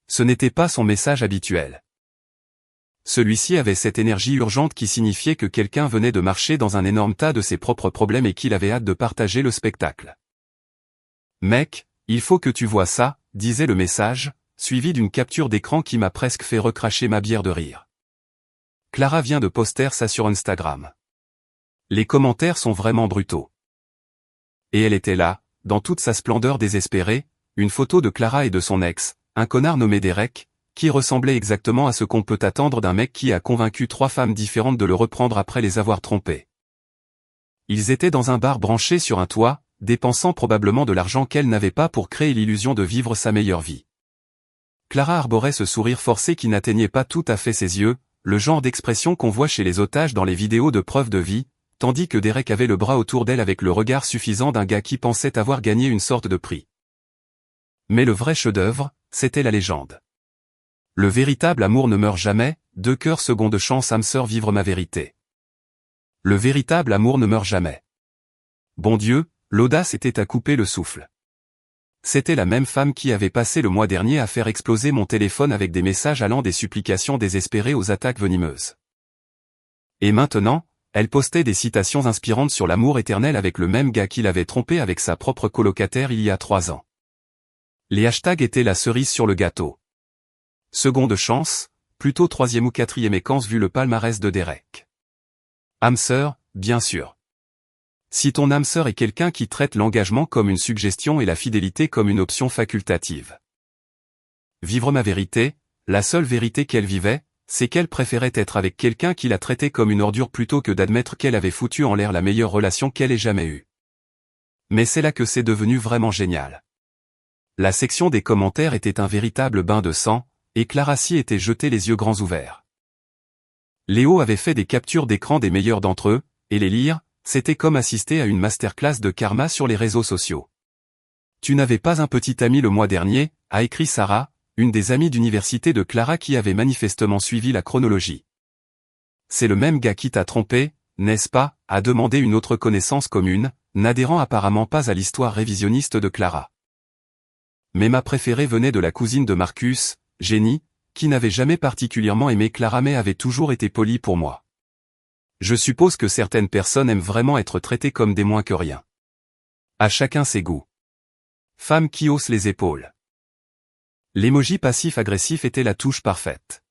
Ce n'était pas son message habituel. Celui-ci avait cette énergie urgente qui signifiait que quelqu'un venait de marcher dans un énorme tas de ses propres problèmes et qu'il avait hâte de partager le spectacle. « Mec, il faut que tu vois ça », disait le message, suivi d'une capture d'écran qui m'a presque fait recracher ma bière de rire. Clara vient de poster ça sur Instagram. Les commentaires sont vraiment brutaux. Et elle était là, dans toute sa splendeur désespérée, une photo de Clara et de son ex, un connard nommé Derek, qui ressemblait exactement à ce qu'on peut attendre d'un mec qui a convaincu 3 femmes différentes de le reprendre après les avoir trompées. Ils étaient dans un bar branché sur un toit, dépensant probablement de l'argent qu'elle n'avait pas pour créer l'illusion de vivre sa meilleure vie. Clara arborait ce sourire forcé qui n'atteignait pas tout à fait ses yeux, le genre d'expression qu'on voit chez les otages dans les vidéos de preuve de vie, tandis que Derek avait le bras autour d'elle avec le regard suffisant d'un gars qui pensait avoir gagné une sorte de prix. Mais le vrai chef-d'œuvre, c'était la légende. Le véritable amour ne meurt jamais, 2 cœurs seconde chance âme sœur vivre ma vérité. Le véritable amour ne meurt jamais. Bon Dieu, l'audace était à couper le souffle. C'était la même femme qui avait passé le mois dernier à faire exploser mon téléphone avec des messages allant des supplications désespérées aux attaques venimeuses. Et maintenant, elle postait des citations inspirantes sur l'amour éternel avec le même gars qui l'avait trompé avec sa propre colocataire il y a 3 ans. Les hashtags étaient la cerise sur le gâteau. Seconde chance, plutôt 3e ou 4e équence vu le palmarès de Derek. Âme sœur, bien sûr. Si ton âme sœur est quelqu'un qui traite l'engagement comme une suggestion et la fidélité comme une option facultative. Vivre ma vérité, la seule vérité qu'elle vivait, c'est qu'elle préférait être avec quelqu'un qui la traitait comme une ordure plutôt que d'admettre qu'elle avait foutu en l'air la meilleure relation qu'elle ait jamais eue. Mais c'est là que c'est devenu vraiment génial. La section des commentaires était un véritable bain de sang, et Clara s'y était jetée les yeux grands ouverts. Léo avait fait des captures d'écran des meilleurs d'entre eux, et les lire, c'était comme assister à une masterclass de karma sur les réseaux sociaux. Tu n'avais pas un petit ami le mois dernier, a écrit Sarah, une des amies d'université de Clara qui avait manifestement suivi la chronologie. C'est le même gars qui t'a trompé, n'est-ce pas, a demandé une autre connaissance commune, n'adhérant apparemment pas à l'histoire révisionniste de Clara. Mais ma préférée venait de la cousine de Marcus, Jenny, qui n'avait jamais particulièrement aimé Clara mais avait toujours été polie pour moi. Je suppose que certaines personnes aiment vraiment être traitées comme des moins que rien. À chacun ses goûts. Femme qui hausse les épaules. L'emoji passif-agressif était la touche parfaite.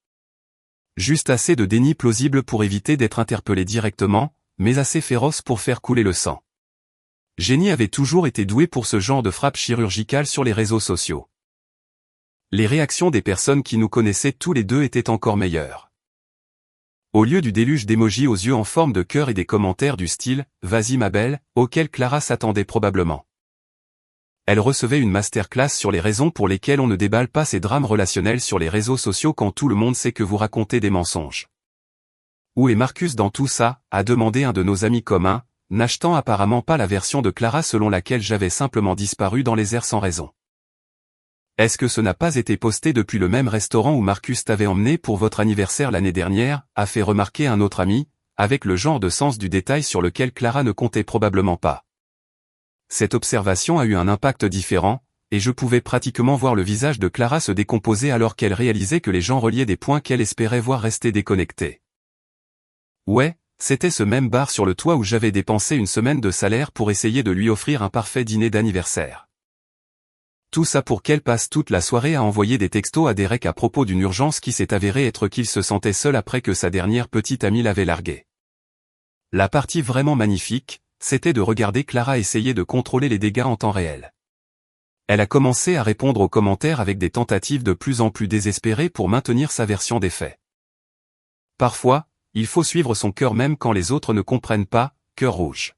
Juste assez de déni plausible pour éviter d'être interpellé directement, mais assez féroce pour faire couler le sang. Jenny avait toujours été douée pour ce genre de frappe chirurgicale sur les réseaux sociaux. Les réactions des personnes qui nous connaissaient tous les deux étaient encore meilleures. Au lieu du déluge d'émojis aux yeux en forme de cœur et des commentaires du style « Vas-y ma belle », auquel Clara s'attendait probablement. Elle recevait une masterclass sur les raisons pour lesquelles on ne déballe pas ces drames relationnels sur les réseaux sociaux quand tout le monde sait que vous racontez des mensonges. Où est Marcus dans tout ça, a demandé un de nos amis communs, n'achetant apparemment pas la version de Clara selon laquelle j'avais simplement disparu dans les airs sans raison. Est-ce que ce n'a pas été posté depuis le même restaurant où Marcus t'avait emmené pour votre anniversaire l'année dernière, a fait remarquer un autre ami, avec le genre de sens du détail sur lequel Clara ne comptait probablement pas. Cette observation a eu un impact différent, et je pouvais pratiquement voir le visage de Clara se décomposer alors qu'elle réalisait que les gens reliaient des points qu'elle espérait voir rester déconnectés. Ouais, c'était ce même bar sur le toit où j'avais dépensé une semaine de salaire pour essayer de lui offrir un parfait dîner d'anniversaire. Tout ça pour qu'elle passe toute la soirée à envoyer des textos à Derek à propos d'une urgence qui s'est avérée être qu'il se sentait seul après que sa dernière petite amie l'avait largué. La partie vraiment magnifique, c'était de regarder Clara essayer de contrôler les dégâts en temps réel. Elle a commencé à répondre aux commentaires avec des tentatives de plus en plus désespérées pour maintenir sa version des faits. Parfois, il faut suivre son cœur même quand les autres ne comprennent pas, cœur rouge.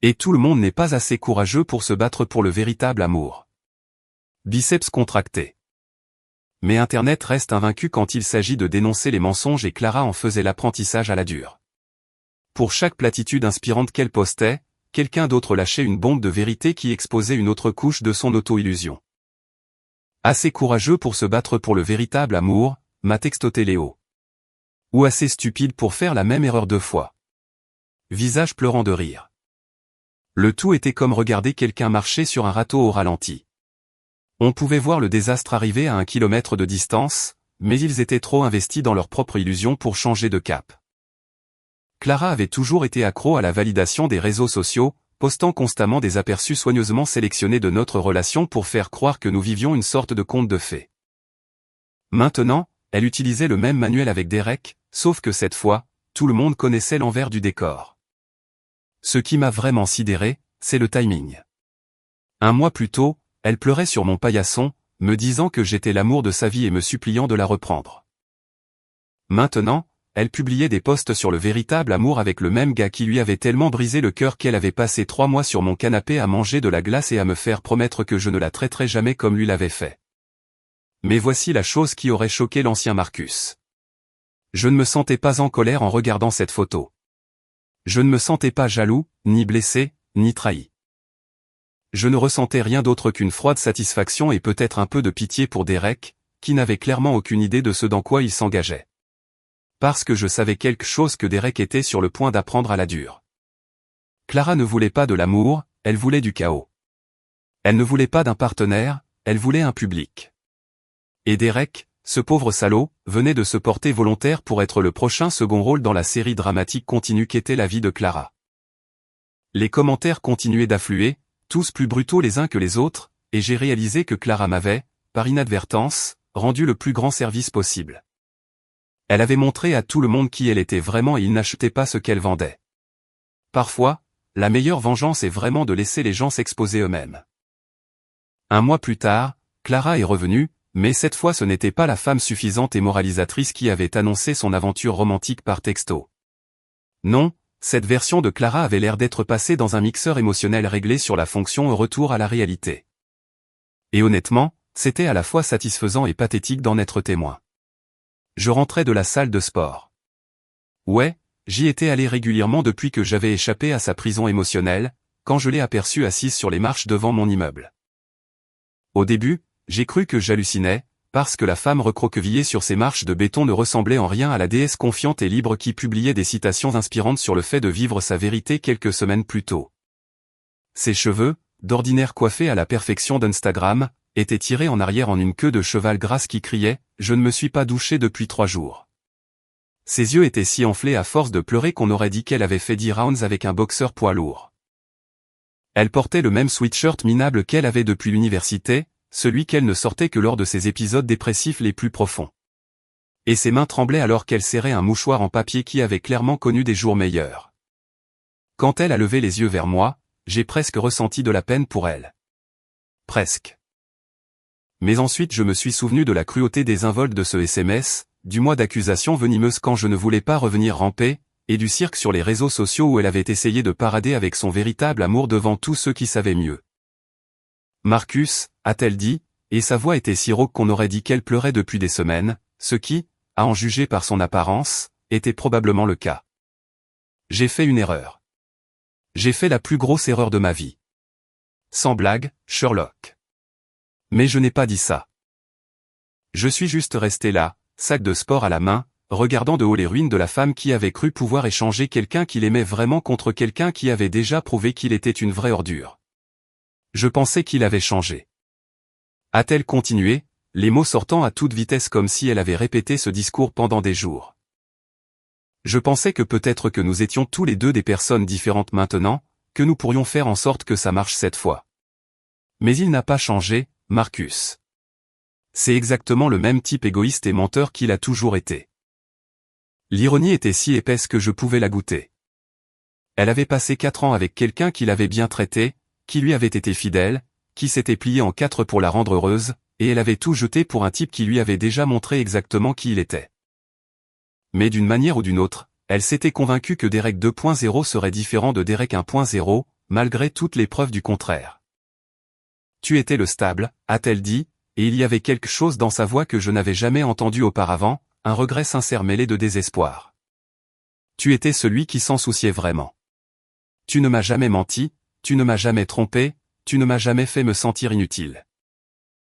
Et tout le monde n'est pas assez courageux pour se battre pour le véritable amour. Biceps contractés. Mais Internet reste invaincu quand il s'agit de dénoncer les mensonges et Clara en faisait l'apprentissage à la dure. Pour chaque platitude inspirante qu'elle postait, quelqu'un d'autre lâchait une bombe de vérité qui exposait une autre couche de son auto-illusion. Assez courageux pour se battre pour le véritable amour, m'a textoté Léo. Ou assez stupide pour faire la même erreur 2 fois. Visage pleurant de rire. Le tout était comme regarder quelqu'un marcher sur un râteau au ralenti. On pouvait voir le désastre arriver à 1 kilomètre de distance, mais ils étaient trop investis dans leur propre illusion pour changer de cap. Clara avait toujours été accro à la validation des réseaux sociaux, postant constamment des aperçus soigneusement sélectionnés de notre relation pour faire croire que nous vivions une sorte de conte de fées. Maintenant, elle utilisait le même manuel avec Derek, sauf que cette fois, tout le monde connaissait l'envers du décor. Ce qui m'a vraiment sidéré, c'est le timing. 1 mois plus tôt, elle pleurait sur mon paillasson, me disant que j'étais l'amour de sa vie et me suppliant de la reprendre. Maintenant, elle publiait des posts sur le véritable amour avec le même gars qui lui avait tellement brisé le cœur qu'elle avait passé 3 mois sur mon canapé à manger de la glace et à me faire promettre que je ne la traiterais jamais comme lui l'avait fait. Mais voici la chose qui aurait choqué l'ancien Marcus. Je ne me sentais pas en colère en regardant cette photo. Je ne me sentais pas jaloux, ni blessé, ni trahi. Je ne ressentais rien d'autre qu'une froide satisfaction et peut-être un peu de pitié pour Derek, qui n'avait clairement aucune idée de ce dans quoi il s'engageait. Parce que je savais quelque chose que Derek était sur le point d'apprendre à la dure. Clara ne voulait pas de l'amour, elle voulait du chaos. Elle ne voulait pas d'un partenaire, elle voulait un public. Et Derek, ce pauvre salaud, venait de se porter volontaire pour être le prochain second rôle dans la série dramatique continue qu'était la vie de Clara. Les commentaires continuaient d'affluer, tous plus brutaux les uns que les autres, et j'ai réalisé que Clara m'avait, par inadvertance, rendu le plus grand service possible. Elle avait montré à tout le monde qui elle était vraiment et ils n'achetaient pas ce qu'elle vendait. Parfois, la meilleure vengeance est vraiment de laisser les gens s'exposer eux-mêmes. 1 mois plus tard, Clara est revenue, mais cette fois ce n'était pas la femme suffisante et moralisatrice qui avait annoncé son aventure romantique par texto. Non, cette version de Clara avait l'air d'être passée dans un mixeur émotionnel réglé sur la fonction au retour à la réalité. Et honnêtement, c'était à la fois satisfaisant et pathétique d'en être témoin. Je rentrais de la salle de sport. Ouais, j'y étais allé régulièrement depuis que j'avais échappé à sa prison émotionnelle, quand je l'ai aperçue assise sur les marches devant mon immeuble. Au début, j'ai cru que j'hallucinais, parce que la femme recroquevillée sur ses marches de béton ne ressemblait en rien à la déesse confiante et libre qui publiait des citations inspirantes sur le fait de vivre sa vérité quelques semaines plus tôt. Ses cheveux, d'ordinaire coiffés à la perfection d'Instagram, étaient tirés en arrière en une queue de cheval grasse qui criait « Je ne me suis pas douché depuis 3 jours ». Ses yeux étaient si enflés à force de pleurer qu'on aurait dit qu'elle avait fait 10 rounds avec un boxeur poids lourd. Elle portait le même sweatshirt minable qu'elle avait depuis l'université, celui qu'elle ne sortait que lors de ses épisodes dépressifs les plus profonds. Et ses mains tremblaient alors qu'elle serrait un mouchoir en papier qui avait clairement connu des jours meilleurs. Quand elle a levé les yeux vers moi, j'ai presque ressenti de la peine pour elle. Presque. Mais ensuite je me suis souvenu de la cruauté désinvolte de ce SMS, du mois d'accusations venimeuses quand je ne voulais pas revenir ramper, et du cirque sur les réseaux sociaux où elle avait essayé de parader avec son véritable amour devant tous ceux qui savaient mieux. Marcus, a-t-elle dit, et sa voix était si rauque qu'on aurait dit qu'elle pleurait depuis des semaines, ce qui, à en juger par son apparence, était probablement le cas. J'ai fait une erreur. J'ai fait la plus grosse erreur de ma vie. Sans blague, Sherlock. Mais je n'ai pas dit ça. Je suis juste resté là, sac de sport à la main, regardant de haut les ruines de la femme qui avait cru pouvoir échanger quelqu'un qu'il aimait vraiment contre quelqu'un qui avait déjà prouvé qu'il était une vraie ordure. Je pensais qu'il avait changé. A-t-elle continué, les mots sortant à toute vitesse comme si elle avait répété ce discours pendant des jours. Je pensais que peut-être que nous étions tous les deux des personnes différentes maintenant, que nous pourrions faire en sorte que ça marche cette fois. Mais il n'a pas changé, Marcus. C'est exactement le même type égoïste et menteur qu'il a toujours été. L'ironie était si épaisse que je pouvais la goûter. Elle avait passé 4 ans avec quelqu'un qui l'avait bien traité, qui lui avait été fidèle, qui s'était plié en 4 pour la rendre heureuse, et elle avait tout jeté pour un type qui lui avait déjà montré exactement qui il était. Mais d'une manière ou d'une autre, elle s'était convaincue que Derek 2.0 serait différent de Derek 1.0, malgré toutes les preuves du contraire. Tu étais le stable, a-t-elle dit, et il y avait quelque chose dans sa voix que je n'avais jamais entendu auparavant, un regret sincère mêlé de désespoir. Tu étais celui qui s'en souciait vraiment. Tu ne m'as jamais menti, tu ne m'as jamais trompé, tu ne m'as jamais fait me sentir inutile.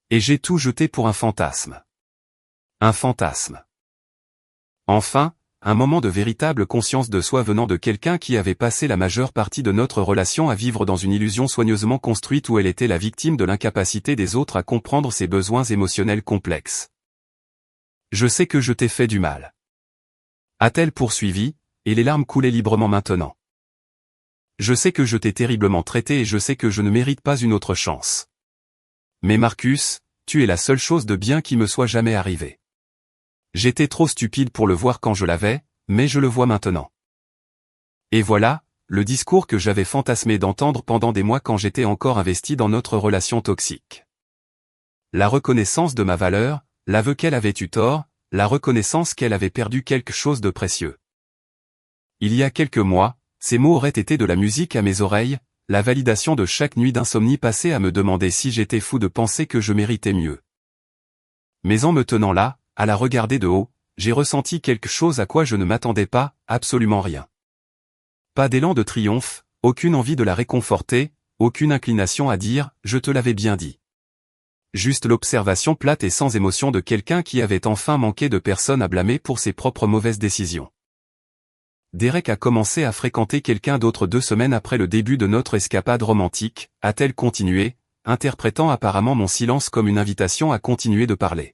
Et j'ai tout jeté pour un fantasme. Un fantasme. Enfin, un moment de véritable conscience de soi venant de quelqu'un qui avait passé la majeure partie de notre relation à vivre dans une illusion soigneusement construite où elle était la victime de l'incapacité des autres à comprendre ses besoins émotionnels complexes. Je sais que je t'ai fait du mal. A-t-elle poursuivi, et les larmes coulaient librement maintenant. Je sais que je t'ai terriblement traité et je sais que je ne mérite pas une autre chance. Mais Marcus, tu es la seule chose de bien qui me soit jamais arrivée. J'étais trop stupide pour le voir quand je l'avais, mais je le vois maintenant. Et voilà, le discours que j'avais fantasmé d'entendre pendant des mois quand j'étais encore investi dans notre relation toxique. La reconnaissance de ma valeur, l'aveu qu'elle avait eu tort, la reconnaissance qu'elle avait perdu quelque chose de précieux. Il y a quelques mois, ces mots auraient été de la musique à mes oreilles, la validation de chaque nuit d'insomnie passée à me demander si j'étais fou de penser que je méritais mieux. Mais en me tenant là, à la regarder de haut, j'ai ressenti quelque chose à quoi je ne m'attendais pas, absolument rien. Pas d'élan de triomphe, aucune envie de la réconforter, aucune inclination à dire « je te l'avais bien dit ». Juste l'observation plate et sans émotion de quelqu'un qui avait enfin manqué de personne à blâmer pour ses propres mauvaises décisions. Derek a commencé à fréquenter quelqu'un d'autre 2 semaines après le début de notre escapade romantique, a-t-elle continué, interprétant apparemment mon silence comme une invitation à continuer de parler.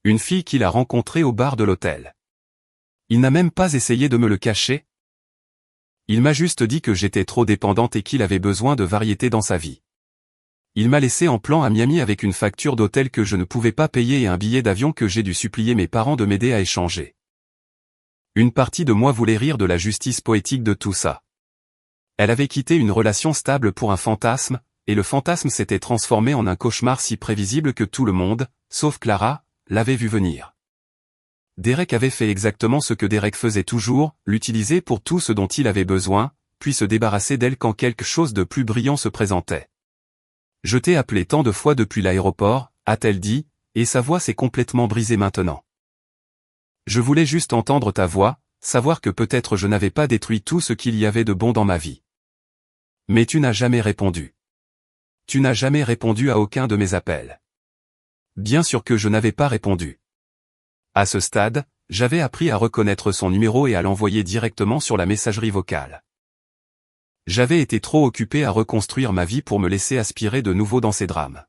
Une fille qu'il a rencontrée au bar de l'hôtel. Il n'a même pas essayé de me le cacher. Il m'a juste dit que j'étais trop dépendante et qu'il avait besoin de variété dans sa vie. Il m'a laissé en plan à Miami avec une facture d'hôtel que je ne pouvais pas payer et un billet d'avion que j'ai dû supplier mes parents de m'aider à échanger. Une partie de moi voulait rire de la justice poétique de tout ça. Elle avait quitté une relation stable pour un fantasme, et le fantasme s'était transformé en un cauchemar si prévisible que tout le monde, sauf Clara, l'avait vu venir. Derek avait fait exactement ce que Derek faisait toujours, l'utiliser pour tout ce dont il avait besoin, puis se débarrasser d'elle quand quelque chose de plus brillant se présentait. Je t'ai appelé tant de fois depuis l'aéroport, a-t-elle dit, et sa voix s'est complètement brisée maintenant. Je voulais juste entendre ta voix, savoir que peut-être je n'avais pas détruit tout ce qu'il y avait de bon dans ma vie. Mais tu n'as jamais répondu. Tu n'as jamais répondu à aucun de mes appels. Bien sûr que je n'avais pas répondu. À ce stade, j'avais appris à reconnaître son numéro et à l'envoyer directement sur la messagerie vocale. J'avais été trop occupé à reconstruire ma vie pour me laisser aspirer de nouveau dans ces drames.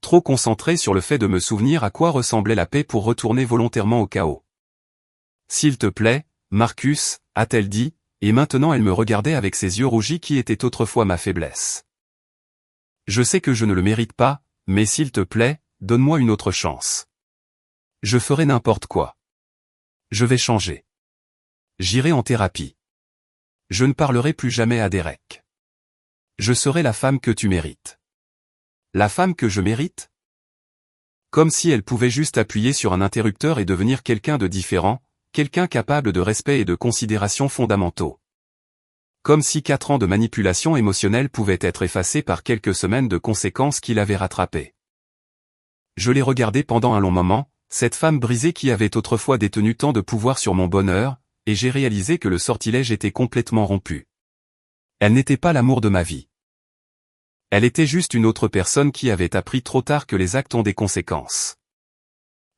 Trop concentré sur le fait de me souvenir à quoi ressemblait la paix pour retourner volontairement au chaos. S'il te plaît, Marcus, a-t-elle dit, et maintenant elle me regardait avec ses yeux rougis qui étaient autrefois ma faiblesse. Je sais que je ne le mérite pas, mais s'il te plaît, donne-moi une autre chance. Je ferai n'importe quoi. Je vais changer. J'irai en thérapie. Je ne parlerai plus jamais à Derek. Je serai la femme que tu mérites. La femme que je mérite? Comme si elle pouvait juste appuyer sur un interrupteur et devenir quelqu'un de différent, quelqu'un capable de respect et de considération fondamentaux. Comme si 4 ans de manipulation émotionnelle pouvaient être effacés par quelques semaines de conséquences qu'il avait rattrapées. Je l'ai regardée pendant un long moment, cette femme brisée qui avait autrefois détenu tant de pouvoir sur mon bonheur, et j'ai réalisé que le sortilège était complètement rompu. Elle n'était pas l'amour de ma vie. Elle était juste une autre personne qui avait appris trop tard que les actes ont des conséquences.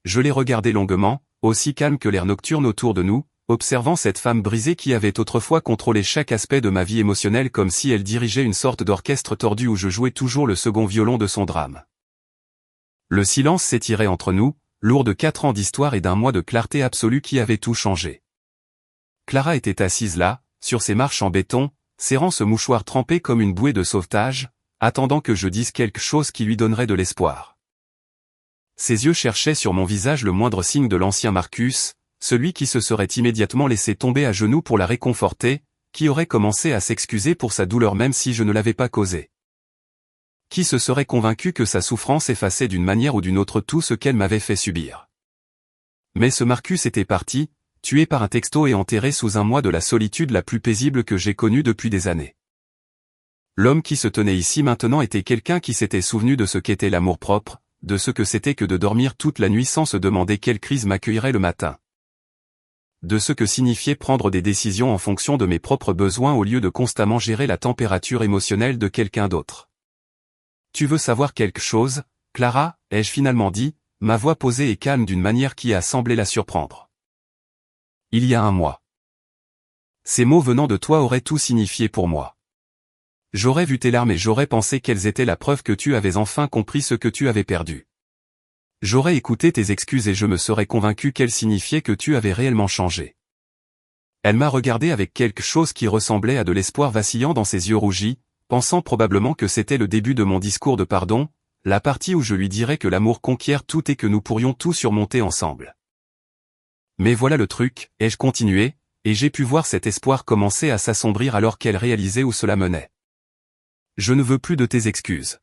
Je l'ai regardée longuement, aussi calme que l'air nocturne autour de nous, observant cette femme brisée qui avait autrefois contrôlé chaque aspect de ma vie émotionnelle comme si elle dirigeait une sorte d'orchestre tordu où je jouais toujours le second violon de son drame. Le silence s'étirait entre nous, lourd de 4 ans d'histoire et d'un mois de clarté absolue qui avait tout changé. Clara était assise là, sur ses marches en béton, serrant ce mouchoir trempé comme une bouée de sauvetage, attendant que je dise quelque chose qui lui donnerait de l'espoir. Ses yeux cherchaient sur mon visage le moindre signe de l'ancien Marcus, celui qui se serait immédiatement laissé tomber à genoux pour la réconforter, qui aurait commencé à s'excuser pour sa douleur même si je ne l'avais pas causée. Qui se serait convaincu que sa souffrance effaçait d'une manière ou d'une autre tout ce qu'elle m'avait fait subir. Mais ce Marcus était parti, tué par un texto et enterré sous un mois de la solitude la plus paisible que j'ai connue depuis des années. L'homme qui se tenait ici maintenant était quelqu'un qui s'était souvenu de ce qu'était l'amour-propre, de ce que c'était que de dormir toute la nuit sans se demander quelle crise m'accueillerait le matin. De ce que signifiait prendre des décisions en fonction de mes propres besoins au lieu de constamment gérer la température émotionnelle de quelqu'un d'autre. Tu veux savoir quelque chose, Clara, ai-je finalement dit, ma voix posée et calme d'une manière qui a semblé la surprendre. Il y a un mois. Ces mots venant de toi auraient tout signifié pour moi. J'aurais vu tes larmes et j'aurais pensé qu'elles étaient la preuve que tu avais enfin compris ce que tu avais perdu. J'aurais écouté tes excuses et je me serais convaincu qu'elles signifiaient que tu avais réellement changé. Elle m'a regardé avec quelque chose qui ressemblait à de l'espoir vacillant dans ses yeux rougis, pensant probablement que c'était le début de mon discours de pardon, la partie où je lui dirais que l'amour conquiert tout et que nous pourrions tout surmonter ensemble. Mais voilà le truc, ai-je continué, et j'ai pu voir cet espoir commencer à s'assombrir alors qu'elle réalisait où cela menait. Je ne veux plus de tes excuses.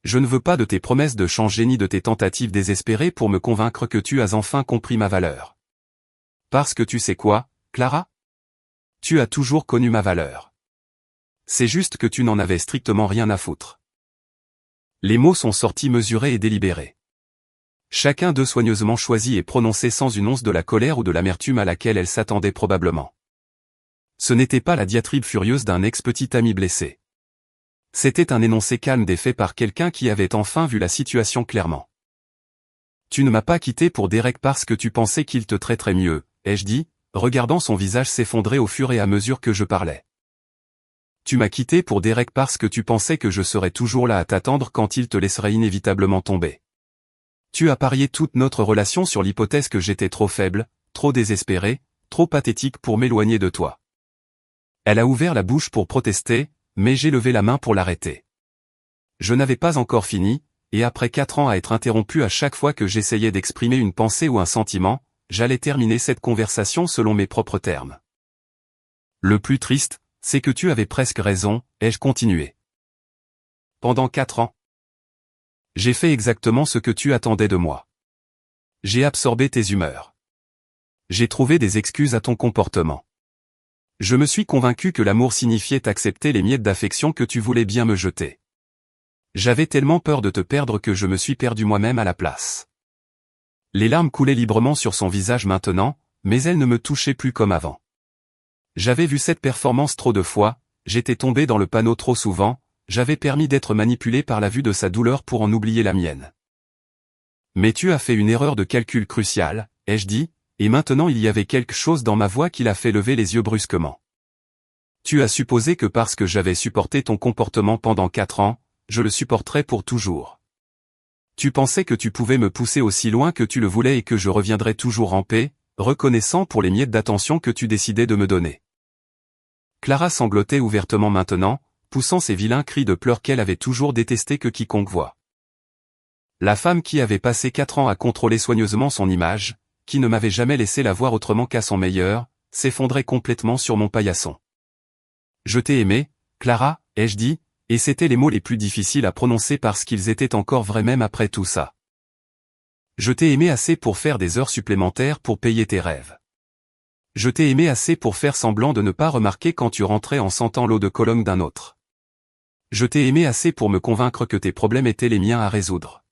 Je ne veux pas de tes promesses de changer ni de tes tentatives désespérées pour me convaincre que tu as enfin compris ma valeur. Parce que tu sais quoi, Clara? Tu as toujours connu ma valeur. C'est juste que tu n'en avais strictement rien à foutre. Les mots sont sortis mesurés et délibérés. Chacun d'eux soigneusement choisi et prononcé sans une once de la colère ou de l'amertume à laquelle elle s'attendait probablement. Ce n'était pas la diatribe furieuse d'un ex-petit ami blessé. C'était un énoncé calme des faits par quelqu'un qui avait enfin vu la situation clairement. Tu ne m'as pas quitté pour Derek parce que tu pensais qu'il te traiterait mieux, ai-je dit, regardant son visage s'effondrer au fur et à mesure que je parlais. Tu m'as quitté pour Derek parce que tu pensais que je serais toujours là à t'attendre quand il te laisserait inévitablement tomber. Tu as parié toute notre relation sur l'hypothèse que j'étais trop faible, trop désespéré, trop pathétique pour m'éloigner de toi. Elle a ouvert la bouche pour protester, mais j'ai levé la main pour l'arrêter. Je n'avais pas encore fini, et après 4 ans à être interrompu à chaque fois que j'essayais d'exprimer une pensée ou un sentiment, j'allais terminer cette conversation selon mes propres termes. Le plus triste, c'est que tu avais presque raison, ai-je continué. Pendant 4 ans. J'ai fait exactement ce que tu attendais de moi. J'ai absorbé tes humeurs. J'ai trouvé des excuses à ton comportement. Je me suis convaincu que l'amour signifiait accepter les miettes d'affection que tu voulais bien me jeter. J'avais tellement peur de te perdre que je me suis perdu moi-même à la place. Les larmes coulaient librement sur son visage maintenant, mais elles ne me touchaient plus comme avant. J'avais vu cette performance trop de fois, j'étais tombé dans le panneau trop souvent, j'avais permis d'être manipulé par la vue de sa douleur pour en oublier la mienne. Mais tu as fait une erreur de calcul cruciale, ai-je dit, et maintenant il y avait quelque chose dans ma voix qui l'a fait lever les yeux brusquement. Tu as supposé que parce que j'avais supporté ton comportement pendant 4 ans, je le supporterais pour toujours. Tu pensais que tu pouvais me pousser aussi loin que tu le voulais et que je reviendrais toujours en paix, reconnaissant pour les miettes d'attention que tu décidais de me donner. Clara sanglotait ouvertement maintenant, poussant ces vilains cris de pleurs qu'elle avait toujours détestés que quiconque voit. La femme qui avait passé 4 ans à contrôler soigneusement son image, qui ne m'avait jamais laissé la voir autrement qu'à son meilleur, s'effondrait complètement sur mon paillasson. Je t'ai aimé, Clara, ai-je dit, et c'étaient les mots les plus difficiles à prononcer parce qu'ils étaient encore vrais même après tout ça. Je t'ai aimé assez pour faire des heures supplémentaires pour payer tes rêves. Je t'ai aimé assez pour faire semblant de ne pas remarquer quand tu rentrais en sentant l'eau de Cologne d'un autre. Je t'ai aimé assez pour me convaincre que tes problèmes étaient les miens à résoudre.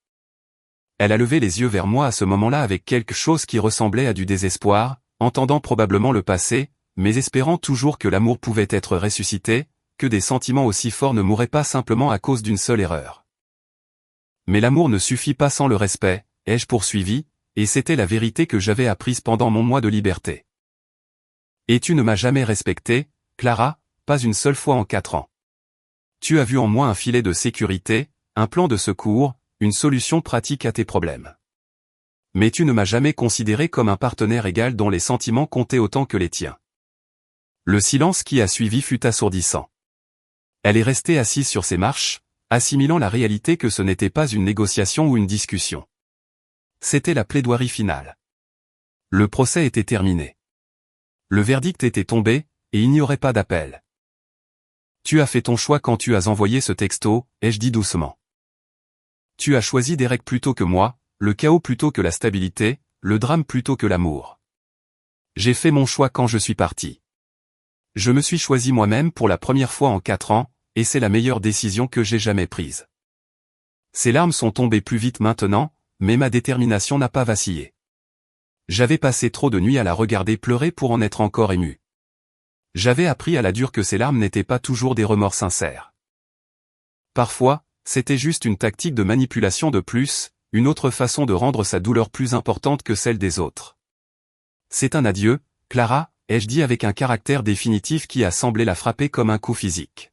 Elle a levé les yeux vers moi à ce moment-là avec quelque chose qui ressemblait à du désespoir, entendant probablement le passé, mais espérant toujours que l'amour pouvait être ressuscité, que des sentiments aussi forts ne mourraient pas simplement à cause d'une seule erreur. Mais l'amour ne suffit pas sans le respect, ai-je poursuivi, et c'était la vérité que j'avais apprise pendant mon mois de liberté. Et tu ne m'as jamais respecté, Clara, pas une seule fois en 4 ans. Tu as vu en moi un filet de sécurité, un plan de secours, une solution pratique à tes problèmes. Mais tu ne m'as jamais considéré comme un partenaire égal dont les sentiments comptaient autant que les tiens. Le silence qui a suivi fut assourdissant. Elle est restée assise sur ses marches, assimilant la réalité que ce n'était pas une négociation ou une discussion. C'était la plaidoirie finale. Le procès était terminé. Le verdict était tombé, et il n'y aurait pas d'appel. Tu as fait ton choix quand tu as envoyé ce texto, ai-je dit doucement. Tu as choisi Derek plutôt que moi, le chaos plutôt que la stabilité, le drame plutôt que l'amour. J'ai fait mon choix quand je suis parti. Je me suis choisi moi-même pour la première fois en 4 ans, et c'est la meilleure décision que j'ai jamais prise. Ces larmes sont tombées plus vite maintenant, mais ma détermination n'a pas vacillé. J'avais passé trop de nuits à la regarder pleurer pour en être encore ému. J'avais appris à la dure que ces larmes n'étaient pas toujours des remords sincères. Parfois, c'était juste une tactique de manipulation de plus, une autre façon de rendre sa douleur plus importante que celle des autres. C'est un adieu, Clara, ai-je dit avec un caractère définitif qui a semblé la frapper comme un coup physique.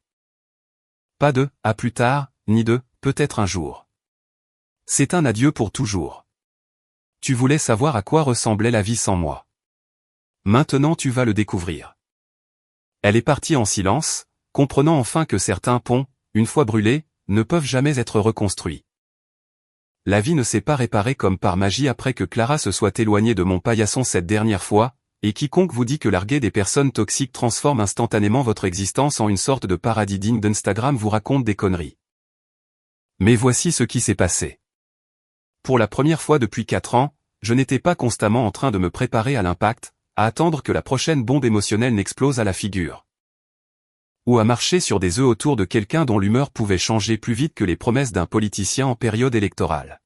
Pas de « à plus tard », ni de « peut-être un jour ». C'est un adieu pour toujours. Tu voulais savoir à quoi ressemblait la vie sans moi. Maintenant tu vas le découvrir. Elle est partie en silence, comprenant enfin que certains ponts, une fois brûlés, ne peuvent jamais être reconstruits. La vie ne s'est pas réparée comme par magie après que Clara se soit éloignée de mon paillasson cette dernière fois, et quiconque vous dit que larguer des personnes toxiques transforme instantanément votre existence en une sorte de paradis digne d'Instagram vous raconte des conneries. Mais voici ce qui s'est passé. Pour la première fois depuis 4 ans, je n'étais pas constamment en train de me préparer à l'impact, à attendre que la prochaine bombe émotionnelle n'explose à la figure. Ou à marcher sur des œufs autour de quelqu'un dont l'humeur pouvait changer plus vite que les promesses d'un politicien en période électorale.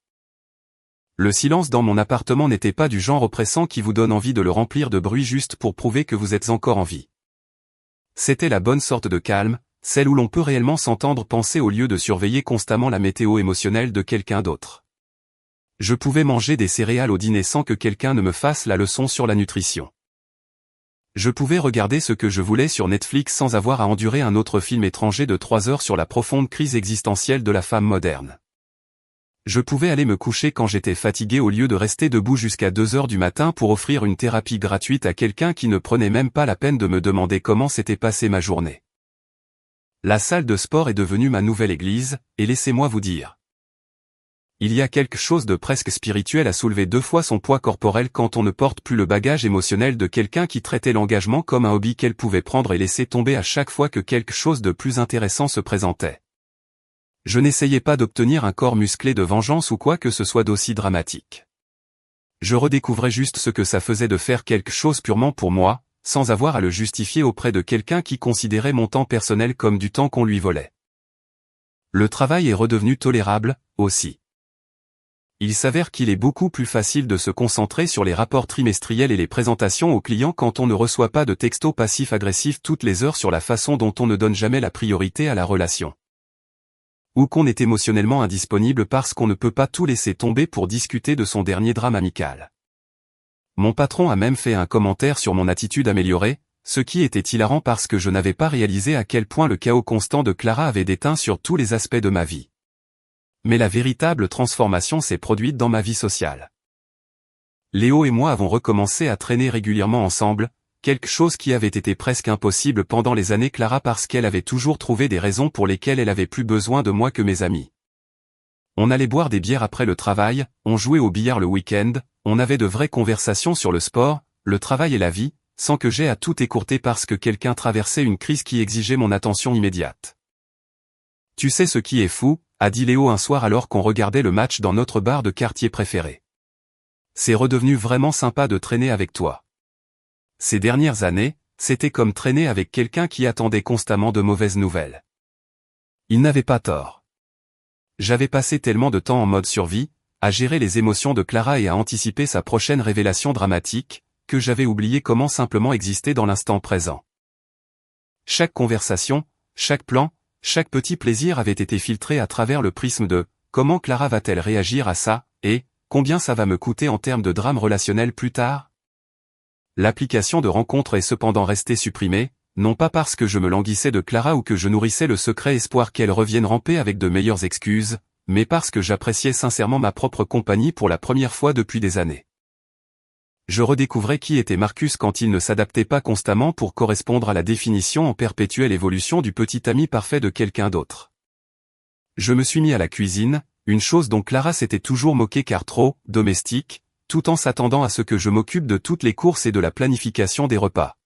Le silence dans mon appartement n'était pas du genre oppressant qui vous donne envie de le remplir de bruit juste pour prouver que vous êtes encore en vie. C'était la bonne sorte de calme, celle où l'on peut réellement s'entendre penser au lieu de surveiller constamment la météo émotionnelle de quelqu'un d'autre. Je pouvais manger des céréales au dîner sans que quelqu'un ne me fasse la leçon sur la nutrition. Je pouvais regarder ce que je voulais sur Netflix sans avoir à endurer un autre film étranger de 3 heures sur la profonde crise existentielle de la femme moderne. Je pouvais aller me coucher quand j'étais fatigué au lieu de rester debout jusqu'à 2 heures du matin pour offrir une thérapie gratuite à quelqu'un qui ne prenait même pas la peine de me demander comment s'était passée ma journée. La salle de sport est devenue ma nouvelle église, et laissez-moi vous dire. Il y a quelque chose de presque spirituel à soulever 2 fois son poids corporel quand on ne porte plus le bagage émotionnel de quelqu'un qui traitait l'engagement comme un hobby qu'elle pouvait prendre et laisser tomber à chaque fois que quelque chose de plus intéressant se présentait. Je n'essayais pas d'obtenir un corps musclé de vengeance ou quoi que ce soit d'aussi dramatique. Je redécouvrais juste ce que ça faisait de faire quelque chose purement pour moi, sans avoir à le justifier auprès de quelqu'un qui considérait mon temps personnel comme du temps qu'on lui volait. Le travail est redevenu tolérable, aussi. Il s'avère qu'il est beaucoup plus facile de se concentrer sur les rapports trimestriels et les présentations aux clients quand on ne reçoit pas de textos passifs agressifs toutes les heures sur la façon dont on ne donne jamais la priorité à la relation. Ou qu'on est émotionnellement indisponible parce qu'on ne peut pas tout laisser tomber pour discuter de son dernier drame amical. Mon patron a même fait un commentaire sur mon attitude améliorée, ce qui était hilarant parce que je n'avais pas réalisé à quel point le chaos constant de Clara avait déteint sur tous les aspects de ma vie. Mais la véritable transformation s'est produite dans ma vie sociale. Léo et moi avons recommencé à traîner régulièrement ensemble, quelque chose qui avait été presque impossible pendant les années Clara parce qu'elle avait toujours trouvé des raisons pour lesquelles elle avait plus besoin de moi que mes amis. On allait boire des bières après le travail, on jouait au billard le week-end, on avait de vraies conversations sur le sport, le travail et la vie, sans que j'aie à tout écourter parce que quelqu'un traversait une crise qui exigeait mon attention immédiate. Tu sais ce qui est fou, a dit Léo un soir alors qu'on regardait le match dans notre bar de quartier préféré. C'est redevenu vraiment sympa de traîner avec toi. Ces dernières années, c'était comme traîner avec quelqu'un qui attendait constamment de mauvaises nouvelles. Il n'avait pas tort. J'avais passé tellement de temps en mode survie, à gérer les émotions de Clara et à anticiper sa prochaine révélation dramatique, que j'avais oublié comment simplement exister dans l'instant présent. Chaque conversation, chaque plan, chaque petit plaisir avait été filtré à travers le prisme de « comment Clara va-t-elle réagir à ça ?» et « combien ça va me coûter en termes de drame relationnel plus tard ?» L'application de rencontre est cependant restée supprimée, non pas parce que je me languissais de Clara ou que je nourrissais le secret espoir qu'elle revienne ramper avec de meilleures excuses, mais parce que j'appréciais sincèrement ma propre compagnie pour la première fois depuis des années. Je redécouvrais qui était Marcus quand il ne s'adaptait pas constamment pour correspondre à la définition en perpétuelle évolution du petit ami parfait de quelqu'un d'autre. Je me suis mis à la cuisine, une chose dont Clara s'était toujours moquée car trop domestique, tout en s'attendant à ce que je m'occupe de toutes les courses et de la planification des repas.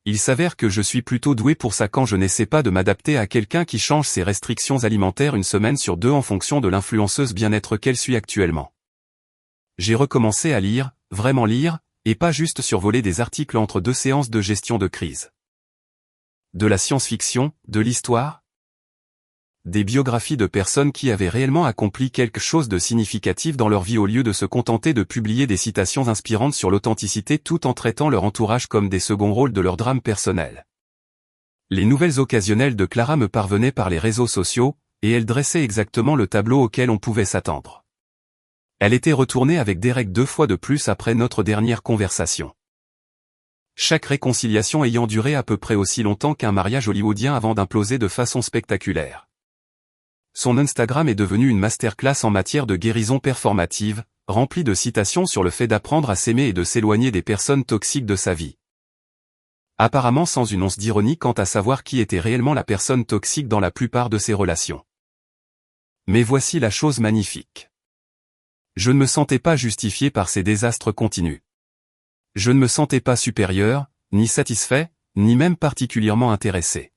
Il s'avère que je suis plutôt doué pour ça quand je n'essaie pas de m'adapter à quelqu'un qui change ses restrictions alimentaires une semaine sur deux en fonction de l'influenceuse bien-être qu'elle suit actuellement. J'ai recommencé à lire, vraiment lire, et pas juste survoler des articles entre deux séances de gestion de crise. De la science-fiction, de l'histoire, des biographies de personnes qui avaient réellement accompli quelque chose de significatif dans leur vie au lieu de se contenter de publier des citations inspirantes sur l'authenticité tout en traitant leur entourage comme des seconds rôles de leur drame personnel. Les nouvelles occasionnelles de Clara me parvenaient par les réseaux sociaux, et elles dressaient exactement le tableau auquel on pouvait s'attendre. Elle était retournée avec Derek 2 fois de plus après notre dernière conversation. Chaque réconciliation ayant duré à peu près aussi longtemps qu'un mariage hollywoodien avant d'imploser de façon spectaculaire. Son Instagram est devenu une masterclass en matière de guérison performative, remplie de citations sur le fait d'apprendre à s'aimer et de s'éloigner des personnes toxiques de sa vie. Apparemment sans une once d'ironie quant à savoir qui était réellement la personne toxique dans la plupart de ses relations. Mais voici la chose magnifique. Je ne me sentais pas justifié par ces désastres continus. Je ne me sentais pas supérieur, ni satisfait, ni même particulièrement intéressé.